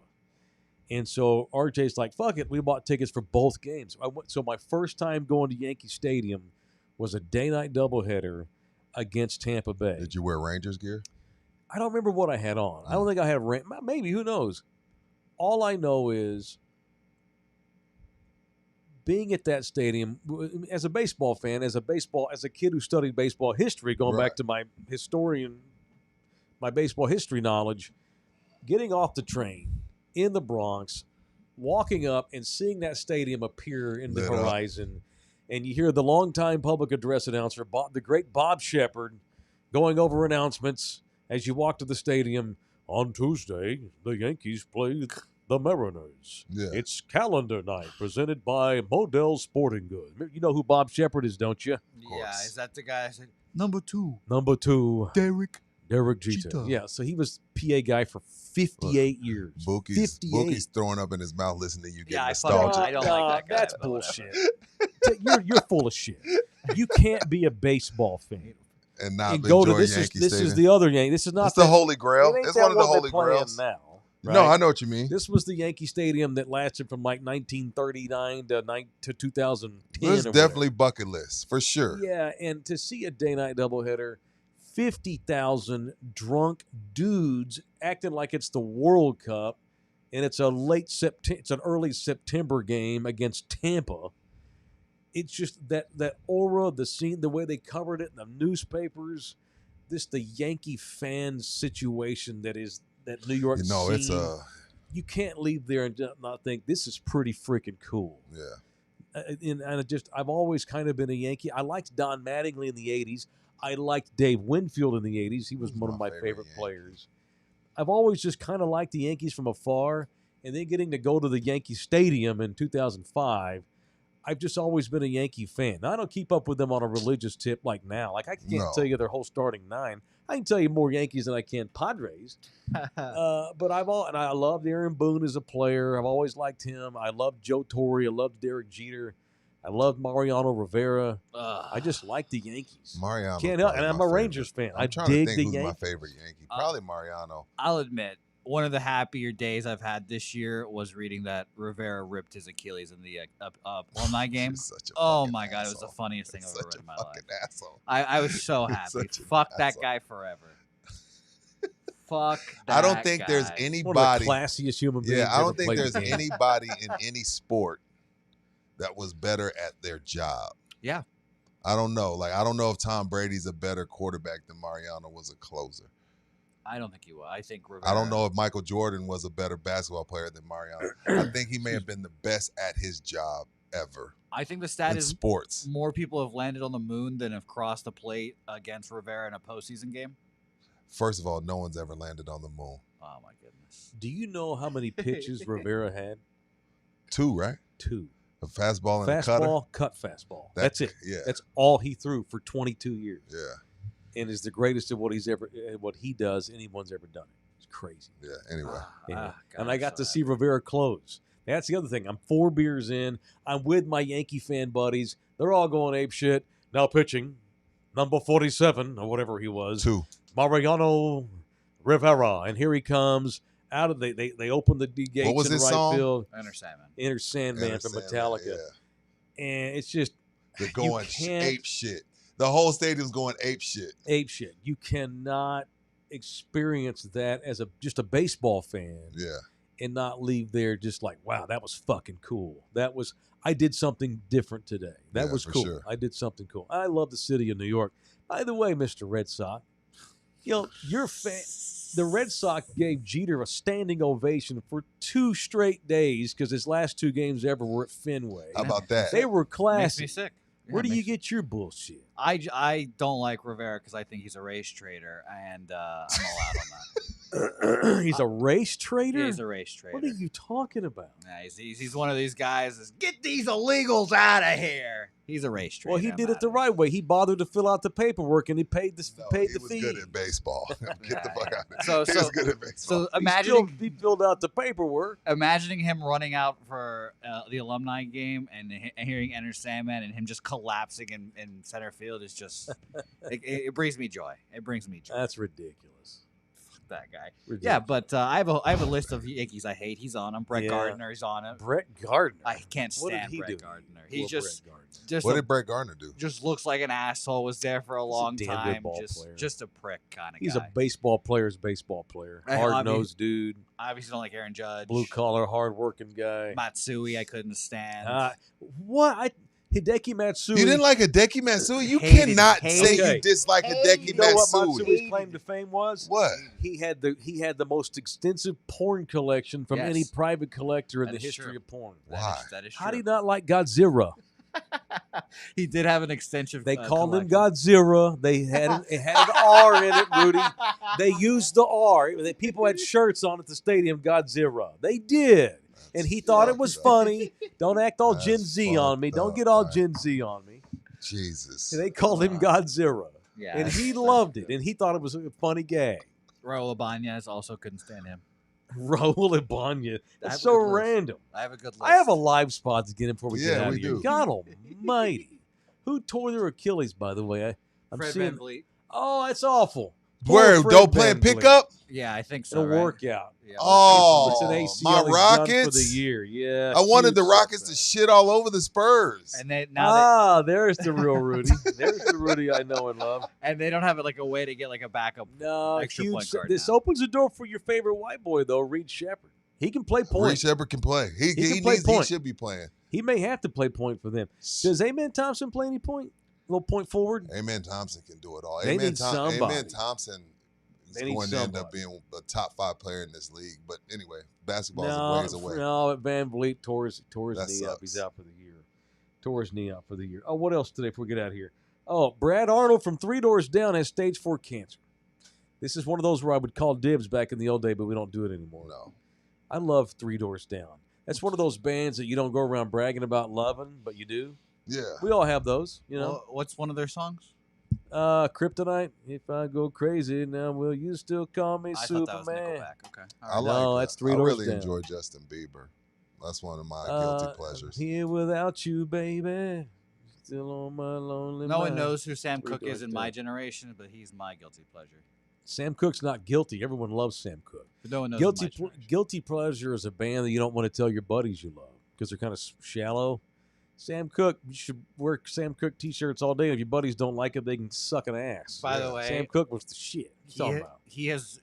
And so RJ's like, fuck it. We bought tickets for both games. So my first time going to Yankee Stadium was a day-night doubleheader against Tampa Bay. Did you wear Rangers gear? I don't remember what I had on. I don't think I had maybe, who knows? All I know is being at that stadium as a baseball fan, as a kid who studied baseball history, going back to my baseball history knowledge, getting off the train in the Bronx, walking up and seeing that stadium appear in the horizon, and you hear the longtime public address announcer, the great Bob Shepard, going over announcements as you walk to the stadium. On Tuesday, the Yankees play the Mariners. Yeah. It's calendar night presented by Model Sporting Goods. You know who Bob Shepard is, don't you? Yeah, is that the guy? Number 2. Number 2. Derek Jeter. Yeah, so he was PA guy for 58 years. Bookie's throwing up in his mouth listening to you get I nostalgic. don't like that guy. That's bullshit. You're full of shit. You can't be a baseball fan and not go enjoy to this. Yankee This Stadium. is the other Yankee. This is not It's the Holy Grail. It ain't It's that one of the they're Holy playing Grails. now. No, right? I know what you mean. This was the Yankee Stadium that lasted from like 1939 to 2010. This is definitely bucket list for sure. Yeah, and to see a day-night doubleheader, 50,000 drunk dudes acting like it's the World Cup, and it's an early September game against Tampa. It's just that aura, the scene, the way they covered it in the newspapers, the Yankee fan situation that New York scene. You can't leave there and not think this is pretty freaking cool. Yeah. And I've always kind of been a Yankee. I liked Don Mattingly in the 80s. I liked Dave Winfield in the 80s. He was one of my favorite players. I've always just kind of liked the Yankees from afar. And then getting to go to the Yankee Stadium in 2005, I've just always been a Yankee fan. Now, I don't keep up with them on a religious tip like now. Like, I can't tell you their whole starting 9. I can tell you more Yankees than I can Padres. But I loved Aaron Boone as a player. I've always liked him. I loved Joe Torre. I loved Derek Jeter. I loved Mariano Rivera. I just like the Yankees. Mariano. Can't help, and I'm a Rangers fan. I dig trying to think the who's Yankees. my favorite Yankee. Probably Mariano. I'll admit, one of the happier days I've had this year was reading that Rivera ripped his Achilles in the alumni game. You're such a Oh fucking my god, it was asshole. the funniest thing You're I've ever such read a in my life. fucking asshole. I was so You're happy. such an Fuck that asshole. guy forever. Fuck that I don't think guy. there's One of the anybody. classiest human beings. Yeah, I ever don't think played there's the game. anybody in any sport that was better at their job. Yeah. I don't know. Like, I don't know if Tom Brady's a better quarterback than Mariano was a closer. I don't think he will. I think Rivera. I don't know if Michael Jordan was a better basketball player than Mariano. I think he may have been the best at his job ever I think the stat in is sports. more people have landed on the moon than have crossed the plate against Rivera in a postseason game. First of all, no one's ever landed on the moon. Oh my goodness. Do you know how many pitches Rivera had? 2, right? 2. A fastball and a cutter. Fastball, cut fastball. That's it. Yeah. That's all he threw for 22 years. Yeah. And is the greatest at what he does anyone's ever done. It's crazy. Yeah. Anyway. Yeah. God, And I I'm got so to see Rivera close. That's the other thing. I'm 4 beers in. I'm with my Yankee fan buddies. They're all going ape shit. Now pitching, number 47 or whatever he was, 2. Mariano Rivera, and here he comes out of they open the D gates What was in his right song? field. Enter Sandman. Enter Sandman Enter from Sandman, Metallica, yeah. and it's just They're you going can't- ape shit. The whole stadium's going ape shit. ape shit. You cannot experience that as just a baseball fan Yeah. and not leave there just like, wow, that was fucking cool. I did something different today. That Yeah, was for cool. sure. I did something cool. I love the city of New York. By the way, Mr. Red Sox, the Red Sox gave Jeter a standing ovation for 2 straight days because his last 2 games ever were at Fenway. How about that? They were Makes me classy. sick. Where do Yeah, you makes- get your bullshit? I don't like Rivera because I think he's a race trader, and I'm allowed on that. He's a race trader? Yeah, he's a race trader. What are you talking about? Nah, he's one of these guys that's, get these illegals out of here. He's a race trader. Well, he I'm did it the outta right way. He bothered to fill out the paperwork and he paid the No, paid he the was fee. good at baseball. Get the Yeah, fuck yeah. out of here. So- He was so- good at baseball. So imagining He filled out the paperwork. imagining him running out for the alumni game and hearing Enter Sandman and him just collapsing in center field is just it brings me joy. It brings me joy. That's ridiculous. Fuck that guy. Ridiculous. Yeah, but I have a list of Yankees I hate. He's on him. Brett Yeah. Gardner, he's on him. Brett Gardner. I can't What did stand he Brett do? Gardner. Well, He's just Brett Gardner. just What a- did Brett Gardner do? just looks like an asshole. Was there for a long damn good time. ball player. Just a prick kind of He's guy. a baseball player's baseball player. I- Hard nosed dude, Obviously don't like Aaron Judge. blue collar, hard working guy. Matsui, I couldn't stand. Hideki Matsui. You didn't like Hideki Matsui? You Hated- cannot hated- say Okay. you dislike Hideki You know what Matsui. Matsui's claim to fame was? What? He had the most extensive porn collection from Yes. any private collector in That the is history true. of porn. Why? That is true. How do you not like Godzilla? He did have an extensive. They called him collection. Godzilla. They had it had an R in it, Rudy. They used the R. People had shirts on at the stadium, Godzilla. They did. And he thought it was fucked up. funny. Don't act all That's Gen Z on me. fucked Don't up, get all man. Gen Z on me. Jesus. They called him Godzilla. Yeah, And he that's loved it. true. And he thought it was a funny gag. Raul Ibanez also couldn't stand him. Raul Ibanez. I have That's a so good list. random. I have a good list. I have a live spot to get in before we get Yeah, out we of here. do. God almighty. Who tore their Achilles, by the way? I'm Fred seeing. VanVleet. Oh, that's awful. Poor Where? Fred Don't play VanVleet. pickup? Yeah, I think In so. a right? workout. Yeah, Oh, It's an ACL. my he's done for Rockets? the year. Yeah. I wanted the huge Rockets to setback. shit all over the Spurs. and they now There's the real Rudy. There's the Rudy I know and love. and they don't have like a way to get like a backup. No, Extra huge point guard This now. opens the door for your favorite white boy, though, Reed Shepard. He can play Reed point. Shepard can play. He can play needs. point. He should be playing. He may have to play point for them. Does Amen Thompson play any point? A little point forward? Amen Thompson can do it all. They Amen, need somebody. Amen Thompson is They need going to end up somebody. being a top 5 player in this league. But anyway, basketball No, is a ways away. no. Van Vliet tore his That knee up. sucks. He's out for the year. Tore his knee out for the year. Oh, what else today before we get out of here? Oh, Brad Arnold from 3 Doors Down has stage 4 cancer. This is one of those where I would call dibs back in the old day, but we don't do it anymore. No. I love 3 Doors Down. That's one of those bands that you don't go around bragging about loving, but you do. Yeah. We all have those, you know. What's one of their songs? Kryptonite. If I go crazy now, will you still call me I thought that was Superman? Nickelback. Okay. I like No, that. that's 3 I Doors really Down. enjoy Justin Bieber. That's one of my guilty pleasures. I'm here without you, baby. Still on my lonely No one mind. knows who Sam 3 Cooke is Doors in my Down. generation, but he's my guilty pleasure. Sam Cooke's not guilty. Everyone loves Sam Cooke. But no one knows Guilty Pleasure is a band that you don't want to tell your buddies you love because they're kind of shallow. Sam Cooke, you should wear Sam Cooke T-shirts all day. If your buddies don't like it, they can suck an ass. By the way, Sam Cooke was the shit. He has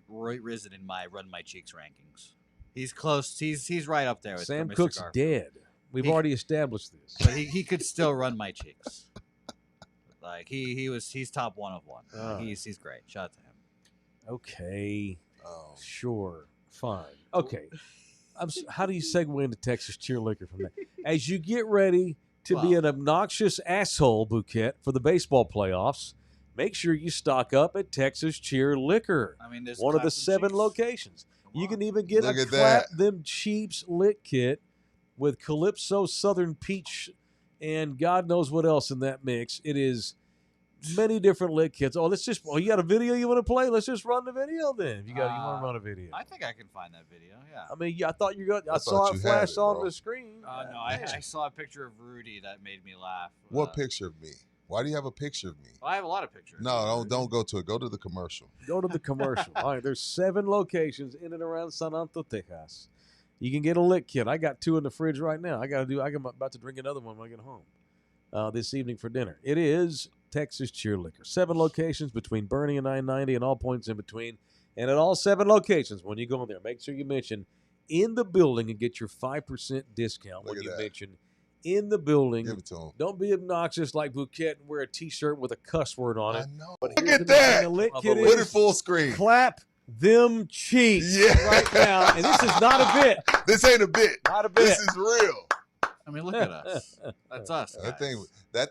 risen in my Run My Cheeks rankings. He's close. He's right up there with Sam Mr. Cooke's Garfield. dead. We've already established this. But he could still run my cheeks. Like he's top 1 of 1. He's great. Shout out to him. Okay. Sure. Fine. Okay. How do you segue into Texas Cheer Liquor from that? As you get ready to be an obnoxious asshole, Bouquet, for the baseball playoffs, make sure you stock up at Texas Cheer Liquor. I mean, there's one of the 7 cheeks. locations. You can even get Look a at Clap that. Them Cheeps lit kit with Calypso Southern Peach and God knows what else in that mix. It is many different lit kits. You got a video you want to play? Let's just run the video then. You want to run a video? I think I can find that video. Yeah. I mean, I thought I saw thought it you flash had it, on bro. the screen. No, I saw a picture of Rudy that made me laugh. What picture of me? Why do you have a picture of me? Well, I have a lot of pictures. No, don't go to it. Go to the commercial. Go to the commercial. All right, there's 7 locations in and around San Antonio, Texas. You can get a lit kit. I got 2 in the fridge right now. I'm about to drink another one when I get home this evening for dinner. It is Texas Cheer Liquor. 7 locations between Bernie and I-90 and all points in between. And at all 7 locations, when you go in there, make sure you mention in the building and get your 5% discount when you mention in the building. Give it to him. Don't be obnoxious like Bouquet and wear a T-shirt with a cuss word on it. I know. But Look here's at that. the lit Put kit it is full screen. Clap Them Cheeks right now. And this is not a bit. This ain't a bit. Not a bit. This is real. I mean, look at us. That's us. That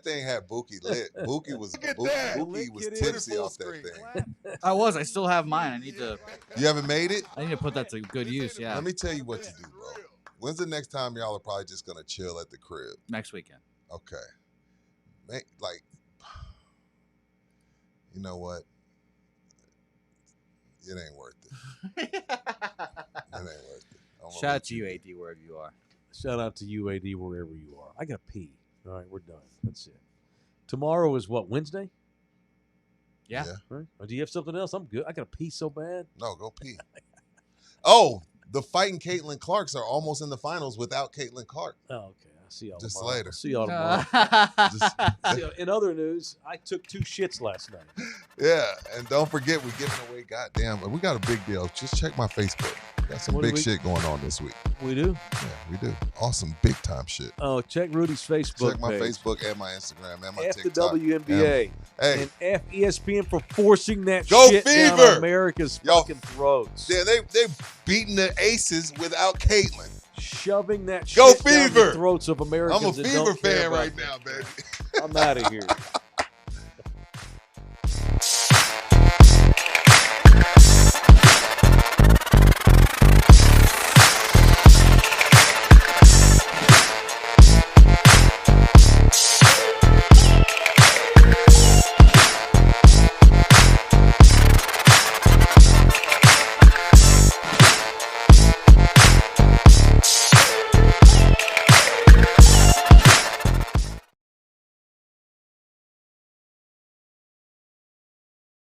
thing had Buki lit. Buki was tipsy off that thing. I still have mine. You haven't made it? I need to put that to good use. Yeah. Let me tell you what you do, bro. When's the next time y'all are probably just gonna chill at the crib? Next weekend. Okay. You know what? It ain't worth it. It ain't worth it. Shout out to you, AD, wherever you are. Shout out to you, AD, wherever you are. I got to pee. All right, we're done. That's it. Tomorrow is what, Wednesday? Yeah. Right? Or do you have something else? I'm good. I got to pee so bad. No, go pee. Oh, the fighting Caitlin Clarks are almost in the finals without Caitlin Clark. Oh, okay. I'll see y'all Just tomorrow. later. See y'all tomorrow. Just, in other news, I took 2 shits last night. yeah, and don't forget we're giving away, goddamn, we got a big deal. Just check my Facebook. Got some big shit going on this week. We do? Yeah, we do. Awesome, big time shit. Oh, check Rudy's Facebook Check my page. Facebook and my Instagram and my F TikTok. the WNBA. Hey. And F ESPN for forcing that Go shit Fever! down America's fucking throats. Yeah, they beating the Aces without Caitlin. Shoving that Go shit down Fever! the throats of Americans. I'm a that Fever don't care fan about right this now, shit. baby. I'm out of here.